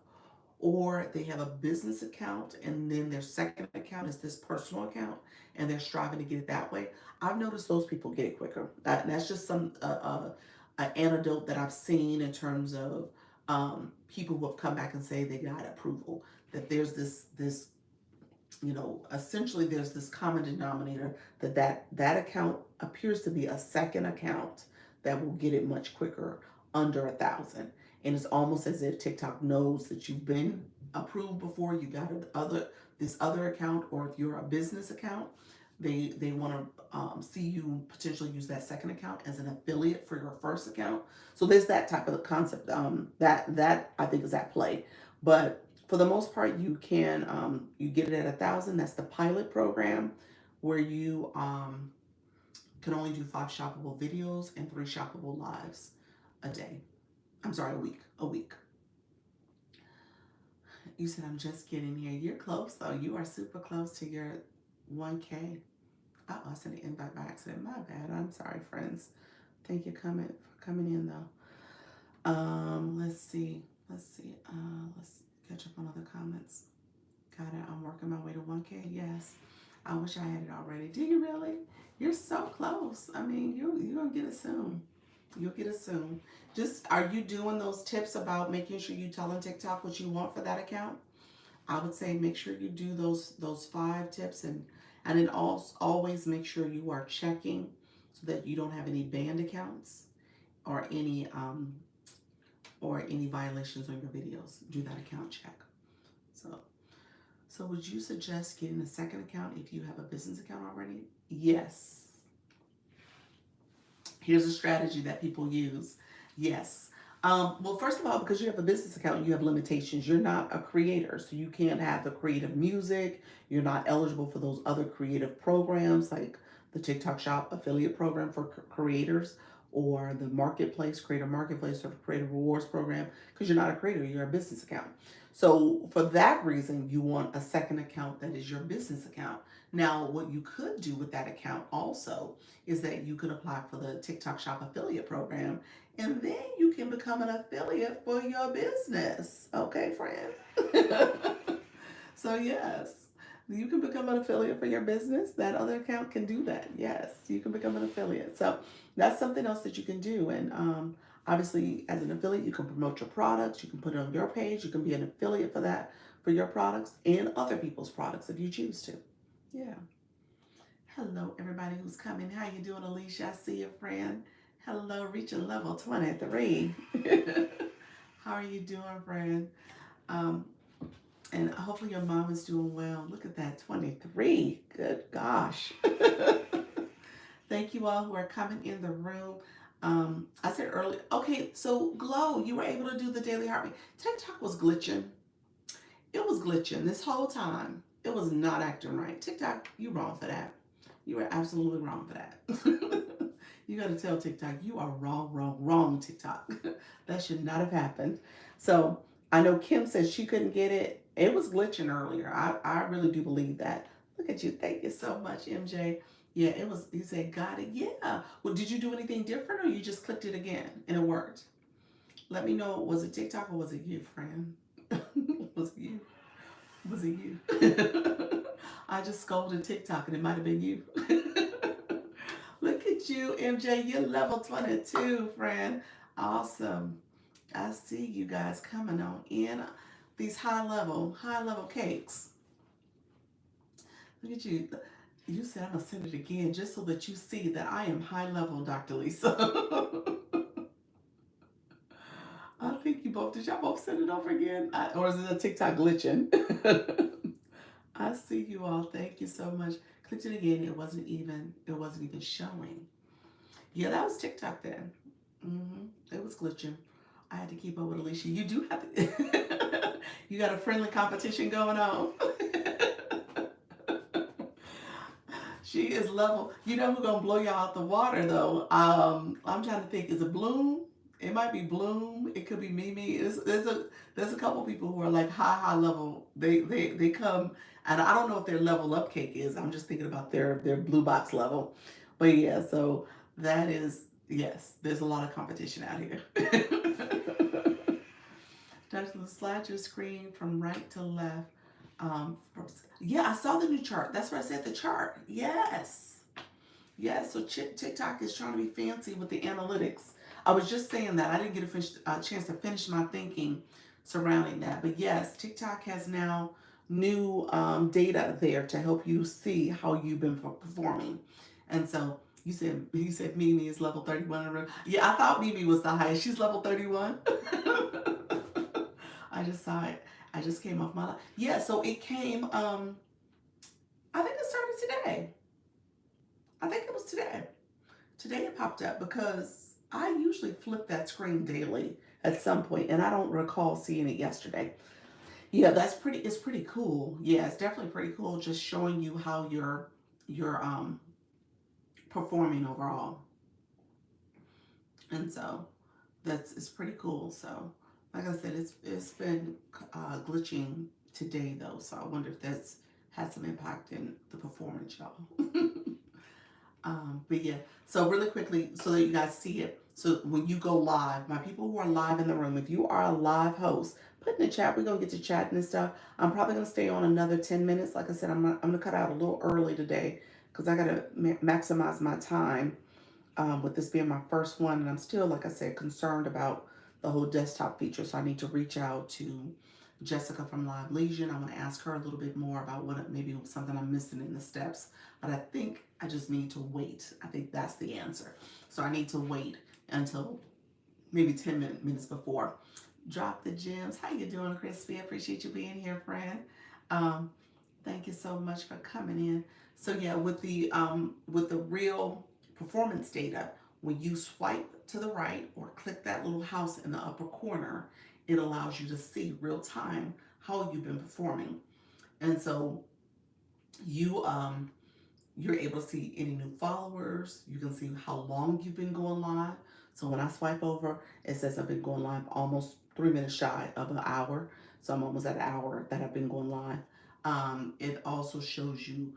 or they have a business account and then their second account is this personal account and they're striving to get it that way. I've noticed those people get it quicker. That's just some an anecdote that I've seen in terms of people who have come back and say they got approval. That there's this essentially there's this common denominator that account appears to be a second account that will get it much quicker under 1,000. And it's almost as if TikTok knows that you've been approved before, you got this other account, or if you're a business account, they want to see you potentially use that second account as an affiliate for your first account. So there's that type of concept, that I think is at play. But for the most part, you get it at 1,000. That's the pilot program, where you can only do 5 shoppable videos and 3 shoppable lives a day. I'm sorry, a week. A week. You said I'm just getting here. You're close though. You are super close to your 1K. Oh, I sent an invite by accident. My bad. I'm sorry, friends. Thank you for coming in though. Let's see. Let's catch up on other comments. Got it. I'm working my way to 1K. Yes. I wish I had it already. Do you really? You're so close. I mean, you're gonna get it soon. You'll get it soon. Just, are you doing those tips about making sure you telling TikTok what you want for that account? I would say make sure you do those 5 tips, and then also always make sure you are checking so that you don't have any banned accounts or any violations on your videos. Do that account check. So would you suggest getting a second account if you have a business account already? Yes. Here's a strategy that people use. Yes. Well, first of all, because you have a business account, you have limitations. You're not a creator, so you can't have the creative music. You're not eligible for those other creative programs like the TikTok Shop affiliate program for creators, or the marketplace, creator marketplace, or the creator rewards program, because you're not a creator, you're a business account. So for that reason, you want a second account that is your business account. Now, what you could do with that account also is that you could apply for the TikTok Shop affiliate program, and then you can become an affiliate for your business. Okay, friend? So, yes, you can become an affiliate for your business. That other account can do that. Yes, you can become an affiliate. So, that's something else that you can do. And obviously, as an affiliate, you can promote your products. You can put it on your page. You can be an affiliate for that, for your products and other people's products if you choose to. Yeah. Hello, everybody who's coming. How you doing, Alicia? I see you, friend. Hello, reaching level 23. How are you doing, friend? Um, and hopefully your mom is doing well. Look at that, 23. Good gosh. Thank you all who are coming in the room. I said earlier, okay, so Glow, you were able to do the daily heartbeat. TikTok was glitching. It was glitching this whole time. It was not acting right. TikTok, you wrong for that. You were absolutely wrong for that. You got to tell TikTok, you are wrong, TikTok. That should not have happened. So I know Kim said she couldn't get it. It was glitching earlier. I really do believe that. Look at you. Thank you so much, MJ. Yeah, it was, you said, got it. Yeah. Well, did you do anything different, or you just clicked it again and it worked? Let me know, was it TikTok or was it you, friend? Was it you? Was it you? I just scolded TikTok and it might have been you. Look at you, MJ. You're level 22, friend. Awesome. I see you guys coming on in. These high level cakes. Look at you. You said I'm gonna send it again just so that you see that I am high level, Dr. Lisa. I think you both did. Y'all both send it over again, or is it a TikTok glitching? I see you all. Thank you so much. Clicked it again. It wasn't even. It wasn't even showing. Yeah, that was TikTok then. It was glitching. I had to keep up with Alicia. You do have to. You got a friendly competition going on. She is level. You know who's gonna blow y'all out the water though? I'm trying to think. Is it Bloom? It might be Bloom. It could be Mimi. There's a couple people who are like high level. They come, and I don't know if their level up cake is. I'm just thinking about their blue box level. But yeah, so that is yes. There's a lot of competition out here. Dr. Slide your screen from right to left. Yeah, I saw the new chart. That's what I said, the chart. Yes. Yes, so TikTok is trying to be fancy with the analytics. I was just saying that. I didn't get a chance to finish my thinking surrounding that. But yes, TikTok has now new data there to help you see how you've been performing. And so you said Mimi is level 31. Yeah, I thought Mimi was the highest. She's level 31. I just saw it. I just came off my live. Yeah, so it came, I think it started today. I think it was today. Today it popped up because I usually flip that screen daily at some point, and I don't recall seeing it yesterday. Yeah, it's pretty cool. Yeah, it's definitely pretty cool just showing you how you're performing overall. And so it's pretty cool. So like I said, it's been glitching today though, so I wonder if that's had some impact in the performance, y'all. But yeah, so really quickly, so that you guys see it. So when you go live, my people who are live in the room, if you are a live host, put in the chat. We're gonna get to chatting and stuff. I'm probably gonna stay on another 10 minutes. Like I said, I'm gonna cut out a little early today because I gotta maximize my time with this being my first one, and I'm still, like I said, concerned about the whole desktop feature. So I need to reach out to Jessica from Live Legion. I want to ask her a little bit more about what maybe something I'm missing in the steps. But I think I just need to wait. I think that's the answer. So I need to wait until maybe 10 minutes before. Drop the gems. How you doing, Crispy? I appreciate you being here, friend. Um, Thank you so much for coming in. So yeah, with the real performance data, when you swipe to the right or click that little house in the upper corner, it allows you to see real time how you've been performing. And so you you're able to see any new followers. You can see how long you've been going live. So when I swipe over, it says I've been going live almost 3 minutes shy of an hour. So I'm almost at an hour that I've been going live. It also shows you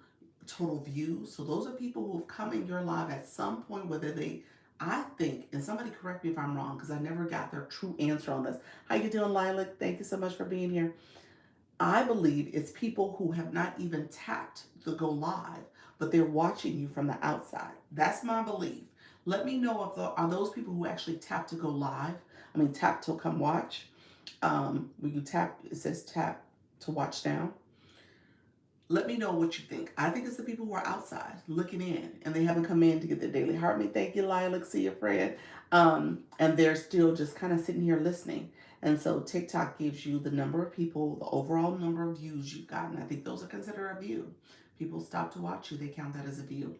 total views. So those are people who have come in your live at some point, whether they, I think, and somebody correct me if I'm wrong, because I never got their true answer on this. How you doing, Lilac? Thank you so much for being here. I believe it's people who have not even tapped the go live, but they're watching you from the outside. That's my belief. Let me know if are those people who actually tap to go live. I mean, tap to come watch. When you tap, it says tap to watch now. Let me know what you think. I think it's the people who are outside looking in and they haven't come in to get their daily heart rate. Thank you, Lilac. See your friend. And they're still just kind of sitting here listening. And so TikTok gives you the number of people, the overall number of views you've gotten. I think those are considered a view. People stop to watch you, they count that as a view.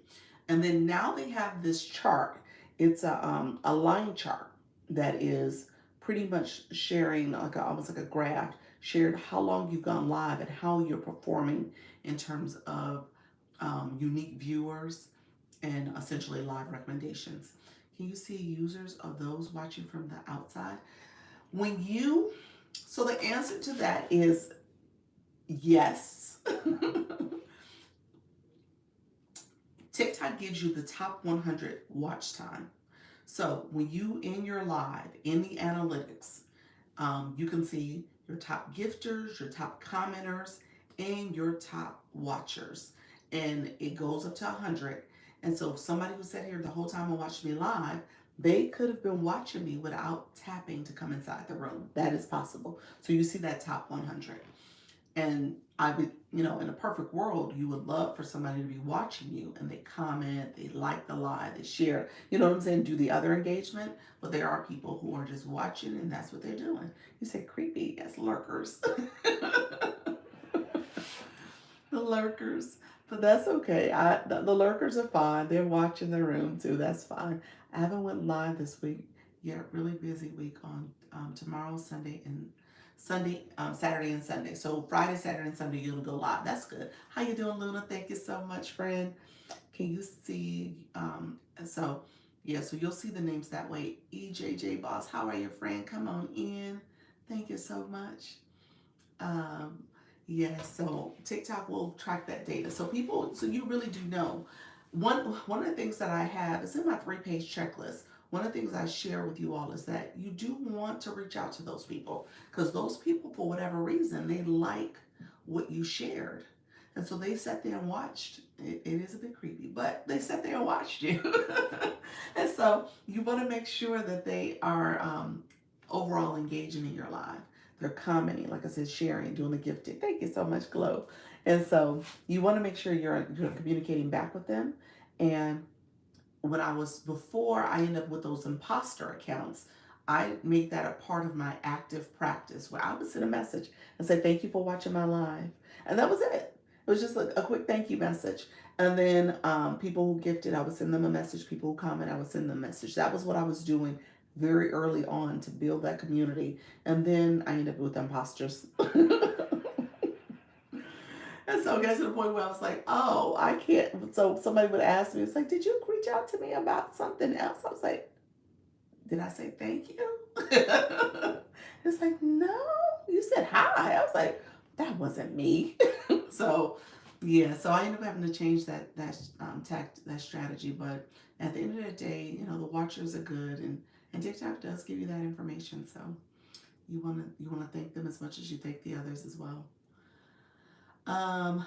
And then now they have this chart. It's a line chart that is pretty much sharing like almost like a graph, shared how long you've gone live and how you're performing in terms of unique viewers and essentially live recommendations. Can you see users of those watching from the outside? So the answer to that is yes. TikTok gives you the top 100 watch time. So when you in your live, in the analytics, you can see your top gifters, your top commenters, and your top watchers. And it goes up to 100. And so if somebody who sat here the whole time and watched me live, they could have been watching me without tapping to come inside the room. That is possible. So you see that top 100. And I would, in a perfect world, you would love for somebody to be watching you and they comment, they like the live, they share, you know what I'm saying, do the other engagement. But there are people who are just watching and that's what they're doing. You say creepy as lurkers. The lurkers. But that's okay. The lurkers are fine. They're watching the room too. That's fine. I haven't went live this week. Yeah, really busy week on tomorrow, Sunday, and Saturday and Sunday. So Friday, Saturday, and Sunday you'll go live. That's good. How you doing, Luna? Thank you so much, friend. Can you see? So yeah, so you'll see the names that way. EJJ Boss, how are you, friend? Come on in. Thank you so much. Um, yeah, so TikTok will track that data. So you really do know. One of the things that I have is in my 3-page checklist. One of the things I share with you all is that you do want to reach out to those people because those people, for whatever reason, they like what you shared. And so they sat there and watched. It is a bit creepy, but they sat there and watched you. And so you want to make sure that they are overall engaging in your live. They're commenting, like I said, sharing, doing the gifting. Thank you so much, Glow. And so you want to make sure you're communicating back with them. And before I end up with those imposter accounts, I make that a part of my active practice where I would send a message and say, thank you for watching my live. And that was it. It was just a quick thank you message. And then people who gifted, I would send them a message. People who comment, I would send them a message. That was what I was doing very early on to build that community. And then I ended up with imposters. And so I got to the point where I was like, oh, I can't. So somebody would ask me, it's like, did you reach out to me about something else? I was like, did I say thank you? It's like, no, you said hi. I was like, that wasn't me. So yeah, so I ended up having to change that strategy. But at the end of the day, the watchers are good, and TikTok does give you that information. So you wanna thank them as much as you thank the others as well. Um,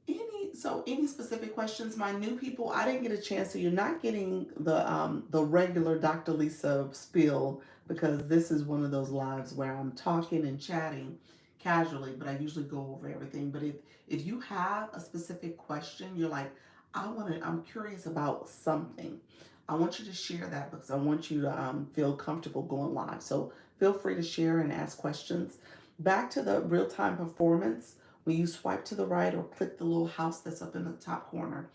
any specific questions? My new people, I didn't get a chance, so you're not getting the regular Dr. Lisa spiel because this is one of those lives where I'm talking and chatting casually, but I usually go over everything. But if you have a specific question, you're like, I'm curious about something. I want you to share that because I want you to feel comfortable going live. So feel free to share and ask questions. Back to the real time performance. When you swipe to the right or click the little house that's up in the top corner,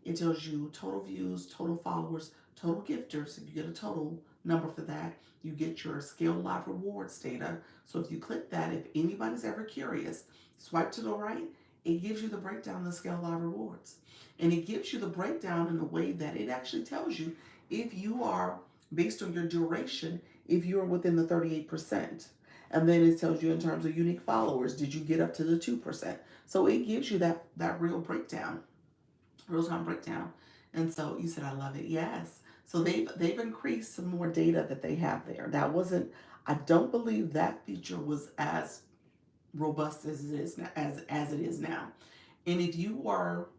it tells you total views, total followers, total gifters. If you get a total number for that, you get your Scale Live Rewards data. So if you click that, if anybody's ever curious, swipe to the right, it gives you the breakdown of the Scale Live Rewards. And it gives you the breakdown in a way that it actually tells you if you are, based on your duration, if you're within the 38%. And then it tells you in terms of unique followers, did you get up to the 2%? So it gives you that real breakdown, real time breakdown. And so you said, I love it. Yes. So they've increased some more data that they have there. That wasn't, I don't believe that feature was as robust as it is now, as it is now. And if you were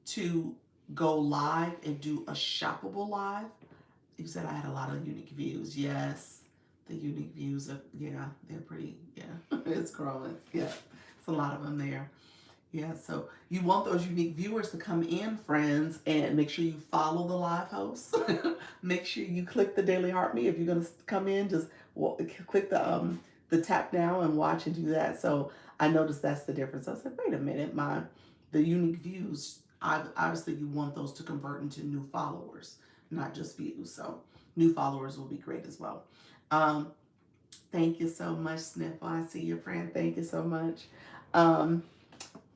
to go live and do a shoppable live, you said I had a lot of unique views. Yes, the unique views are, yeah, they're pretty, yeah, it's growing. Yeah, it's a lot of them there. Yeah, so you want those unique viewers to come in, friends, and make sure you follow the live host. Make sure you click the Daily Heart Me. If you're gonna come in, just click the tap now and watch and do that. So I noticed that's the difference. I was like, wait a minute, the unique views. Obviously, you want those to convert into new followers, not just views. So new followers will be great as well. Thank you so much, Sniffle. I see your friend. Thank you so much.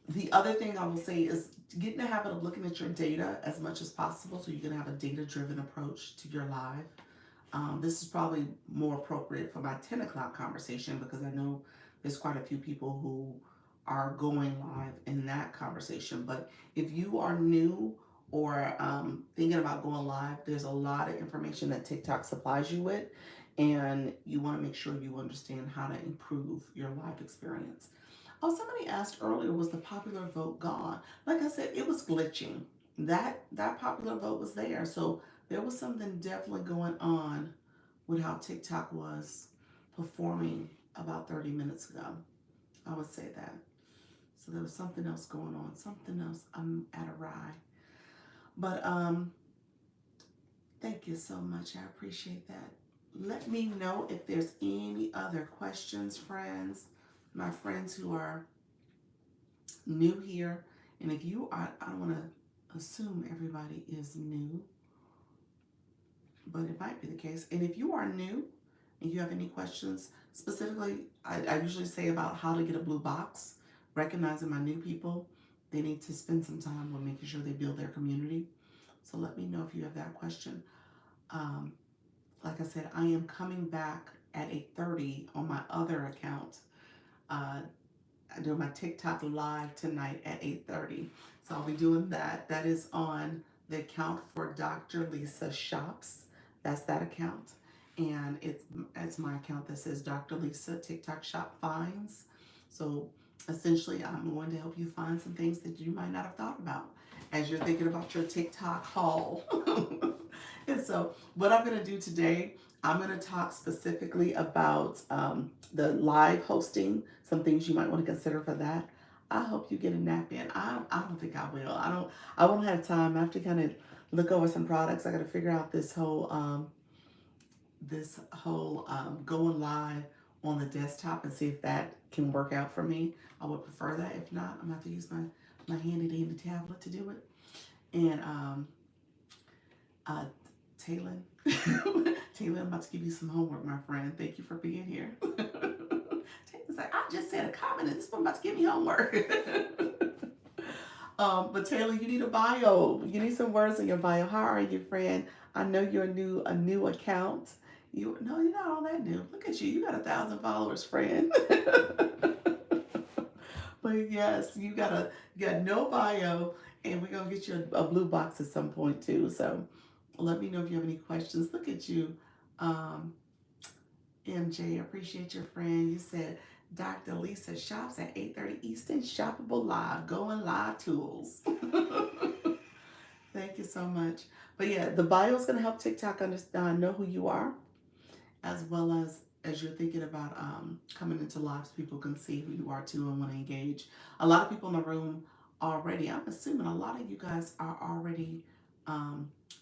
The other thing I will say is get in the habit of looking at your data as much as possible so you can have a data-driven approach to your live. This is probably more appropriate for my 10 o'clock conversation because I know there's quite a few people who are going live in that conversation. But if you are new or thinking about going live, there's a lot of information that TikTok supplies you with, and you want to make sure you understand how to improve your live experience. Oh, somebody asked earlier, was the popular vote gone? Like I said, it was glitching. That popular vote was there, so there was something definitely going on with how TikTok was performing about 30 minutes ago. I would say that. So there was something else going on, something else. I'm at a rye. But thank you so much. I appreciate that. Let me know if there's any other questions, friends. My friends who are new here. And if you are, I don't want to assume everybody is new, but it might be the case. And if you are new and you have any questions, specifically, I usually say about how to get a blue box, recognizing my new people, they need to spend some time with making sure they build their community. So let me know if you have that question. Um, like I said, I am coming back at 8:30 on my other account. Uh, I do my TikTok live tonight at 8:30. So I'll be doing that. That is on the account for Dr. Lisa Shops. That's that account. And it's my account that says Dr. Lisa TikTok Shop Finds. So essentially, I'm going to help you find some things that you might not have thought about as you're thinking about your TikTok haul. And so, what I'm going to do today, I'm going to talk specifically about the live hosting, some things you might want to consider for that. I hope you get a nap in. I don't think I will. I won't have time. I have to kind of look over some products. I got to figure out this whole going live on the desktop and see if that can work out for me. I would prefer that. If not, I'm going to have to use my handy dandy tablet to do it. And uh, Taylor, Taylor, I'm about to give you some homework, my friend. Thank you for being here. Taylor's like, I just said a comment and this one about to give me homework. But Taylor, you need a bio. You need some words in your bio. How are you, friend? I know you're a new account. You're not all that new. Look at you. You got 1,000 followers, friend. But yes, you got no bio, and we're gonna get you a blue box at some point too. So let me know if you have any questions. Look at you, um, MJ. Appreciate your friend. You said Dr. Lisa shops at 8:30 Eastern. Shoppable live, going live tools. Thank you so much. But yeah, the bio is gonna help TikTok understand know who you are, as well as you're thinking about coming into lives, people can see who you are too and want to engage. A lot of people in the room already. I'm assuming a lot of you guys are already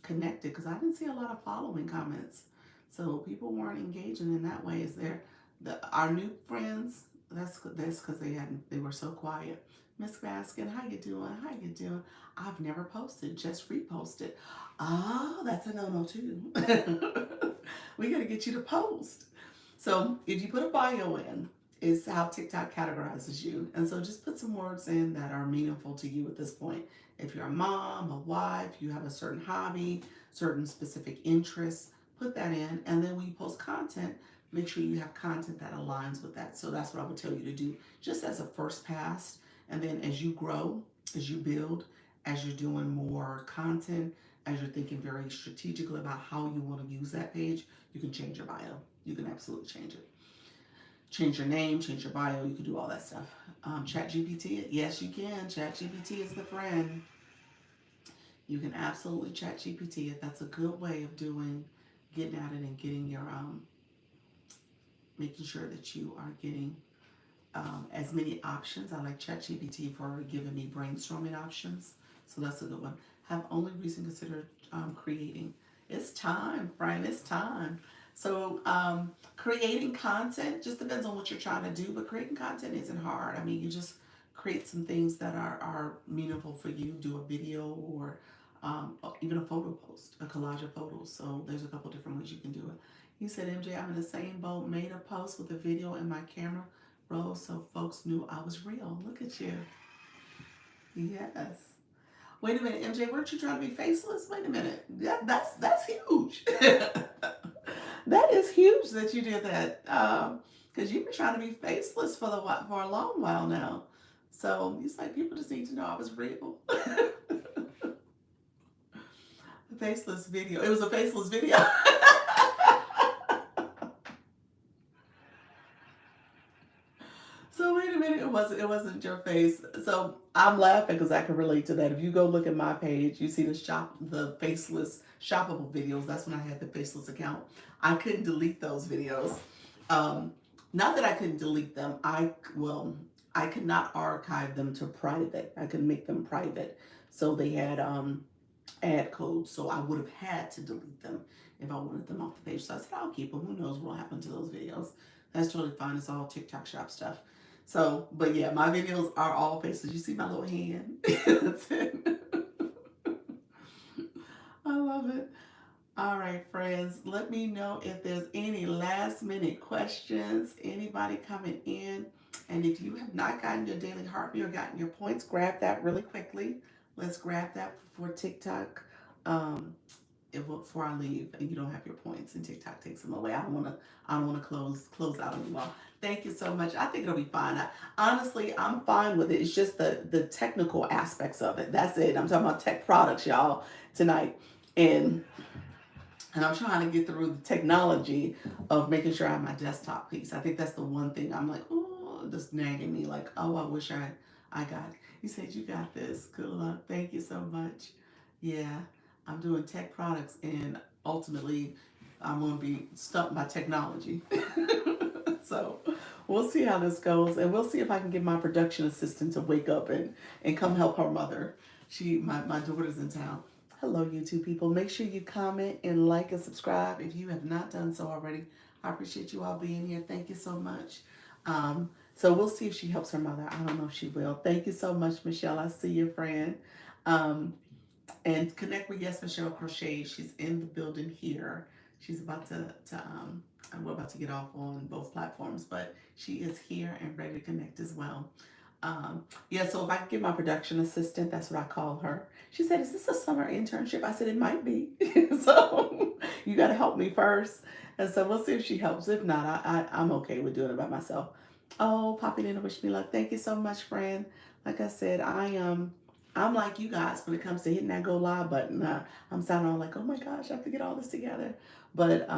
connected because I didn't see a lot of following comments. So people weren't engaging in that way. Is there our new friends? That's because they were so quiet. Miss Baskin, how you doing? How you doing? I've never posted, just reposted. Oh, that's a no-no too. We got to get you to post. So if you put a bio in, is how TikTok categorizes you. And so just put some words in that are meaningful to you at this point. If you're a mom, a wife, you have a certain hobby, certain specific interests, put that in. And then when you post content, make sure you have content that aligns with that. So that's what I would tell you to do just as a first pass. And then as you grow, as you build, as you're doing more content, as you're thinking very strategically about how you want to use that page, you can change your bio. You can absolutely change it. Change your name, change your bio. You can do all that stuff. Chat GPT, yes, you can. Chat GPT is the friend. You can absolutely chat GPT it. That's a good way of getting at it and getting your, making sure that you are getting as many options. I like ChatGPT for giving me brainstorming options. So that's a good one. Have only recently considered creating. It's time, Brian. It's time. So creating content just depends on what you're trying to do, but creating content isn't hard. I mean, you just create some things that are meaningful for you. Do a video or even a photo post, a collage of photos. So there's a couple different ways you can do it. He said, MJ, I'm in the same boat. Made a post with a video in my camera roll so folks knew I was real. Look at you. Yes. Wait a minute, MJ, weren't you trying to be faceless? Wait a minute. That's huge. That is huge that you did that. Because you've been trying to be faceless for a long while now. So it's like people just need to know I was real. faceless video. It was a faceless video. So wait a minute, it wasn't your face. So I'm laughing because I can relate to that. If you go look at my page, you see the faceless shoppable videos. That's when I had the faceless account. I couldn't delete those videos. Um, Not that I couldn't delete them. I could not archive them to private. I could make them private. So they had ad codes. So I would have had to delete them if I wanted them off the page. So I said I'll keep them. Who knows what will happen to those videos? That's totally fine. It's all TikTok shop stuff. So, but yeah, my videos are all faces. You see my little hand? That's it. I love it. All right, friends, let me know if there's any last minute questions, anybody coming in. And if you have not gotten your daily heartbeat or gotten your points, grab that really quickly. Let's grab that for TikTok. Um, Before I leave and you don't have your points and TikTok takes them away. I don't wanna close out on you all. Thank you so much. I think it'll be fine. Honestly, I'm fine with it. It's just the technical aspects of it. That's it. I'm talking about tech products, y'all, tonight. And I'm trying to get through the technology of making sure I have my desktop piece. I think that's the one thing I'm like, oh, just nagging me, like, oh, I wish I got it. He said, you got this. Good luck. Thank you so much. Yeah, I'm doing tech products, and ultimately, I'm going to be stumped by technology. So we'll see how this goes, and we'll see if I can get my production assistant to wake up and come help her mother. My daughter's in town. Hello, YouTube people. Make sure you comment and like and subscribe if you have not done so already. I appreciate you all being here. Thank you so much. So we'll see if she helps her mother. I don't know if she will. Thank you so much, Michelle. I see your friend. Um, and connect with Yes Michelle Crochet. She's in the building here. She's about to and we're about to get off on both platforms, but she is here and ready to connect as well. Yeah, so if I could get my production assistant, that's what I call her. She said, is this a summer internship? I said, it might be. So you got to help me first. And so we'll see if she helps. If not, I'm okay with doing it by myself. Oh, popping in to wish me luck. Thank you so much, friend. Like I said, I'm like you guys when it comes to hitting that go live button. I'm sounding all like, oh my gosh, I have to get all this together. But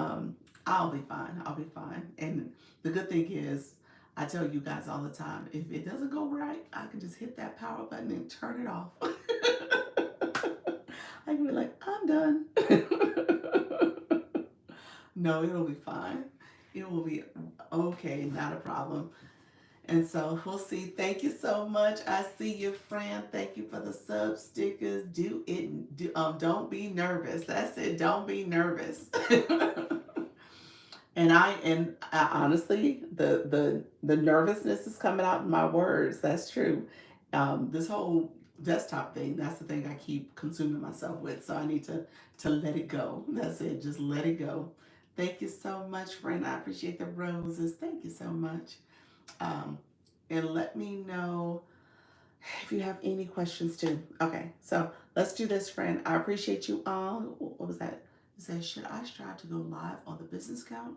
I'll be fine. I'll be fine. And the good thing is, I tell you guys all the time, if it doesn't go right, I can just hit that power button and turn it off. I can be like, I'm done. No, it'll be fine. It will be okay, not a problem. And so we'll see. Thank you so much. I see you, friend. Thank you for the sub stickers. Don't be nervous. That's it. Don't be nervous. And I honestly, the nervousness is coming out in my words. That's true. This whole desktop thing, that's the thing I keep consuming myself with. So I need to let it go. That's it. Just let it go. Thank you so much, friend. I appreciate the roses. Thank you so much. Um, and let me know if you have any questions too. Okay, so let's do this, friend. I appreciate you all. What was that? It says, should I strive to go live on the business account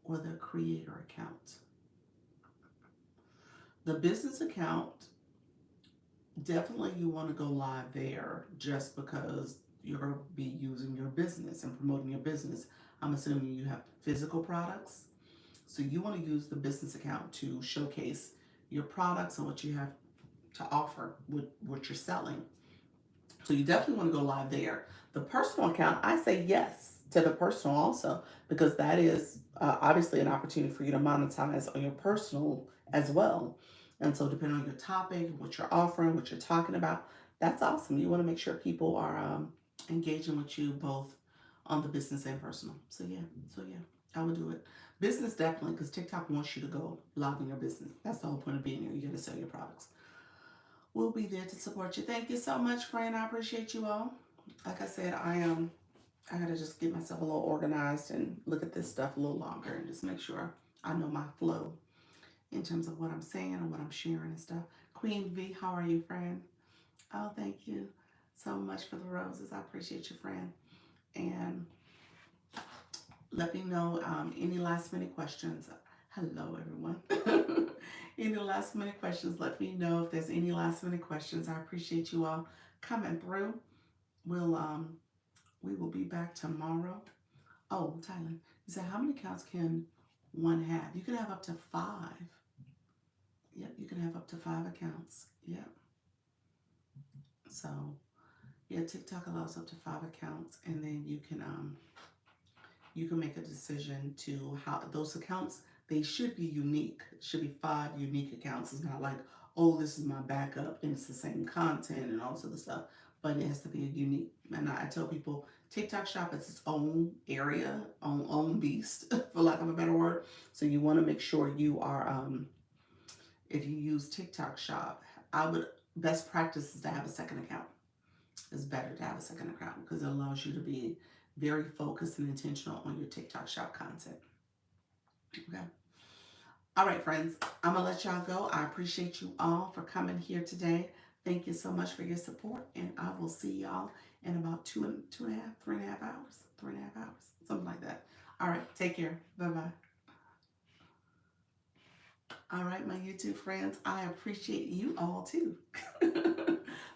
or the creator account? The business account, definitely you want to go live there just because you're going to be using your business and promoting your business. I'm assuming you have physical products. So you want to use the business account to showcase your products and what you have to offer with what you're selling. So you definitely want to go live there. The personal account, I say yes to the personal also, because that is obviously an opportunity for you to monetize on your personal as well. And so depending on your topic, what you're offering, what you're talking about, that's awesome. You want to make sure people are engaging with you both on the business and personal. So yeah, I would do it. Business definitely, because TikTok wants you to go live in your business. That's the whole point of being here. You got to sell your products. We'll be there to support you. Thank you so much, friend. I appreciate you all. Like I said, I gotta just get myself a little organized and look at this stuff a little longer and just make sure I know my flow in terms of what I'm saying and what I'm sharing and stuff. Queen V, how are you, friend? Oh, thank you so much for the roses. I appreciate you, friend. And let me know any last minute questions. Hello, everyone. Any last minute questions? Let me know if there's any last minute questions. I appreciate you all coming through. We'll We will be back tomorrow. Oh, Tyler, you said how many accounts can one have? You can have up to 5. Yep, you can have up to 5 accounts. Yep. So yeah, TikTok allows up to 5 accounts, and then you can make a decision to how those accounts, they should be unique. It should be 5 unique accounts. It's not like, oh, this is my backup and it's the same content and all this other stuff. But it has to be a unique. And I tell people TikTok Shop is its own area, own beast, for lack of a better word. So you want to make sure you are if you use TikTok Shop, I would best practice is to have a second account. It's better to have a second account because it allows you to be very focused and intentional on your TikTok Shop content. Okay. All right, friends, I'm going to let y'all go. I appreciate you all for coming here today. Thank you so much for your support, and I will see y'all in about 3.5 hours. 3.5 hours, something like that. All right, take care. Bye-bye. All right, my YouTube friends, I appreciate you all too.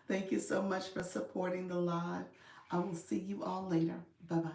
Thank you so much for supporting the live. I will see you all later. Bye-bye.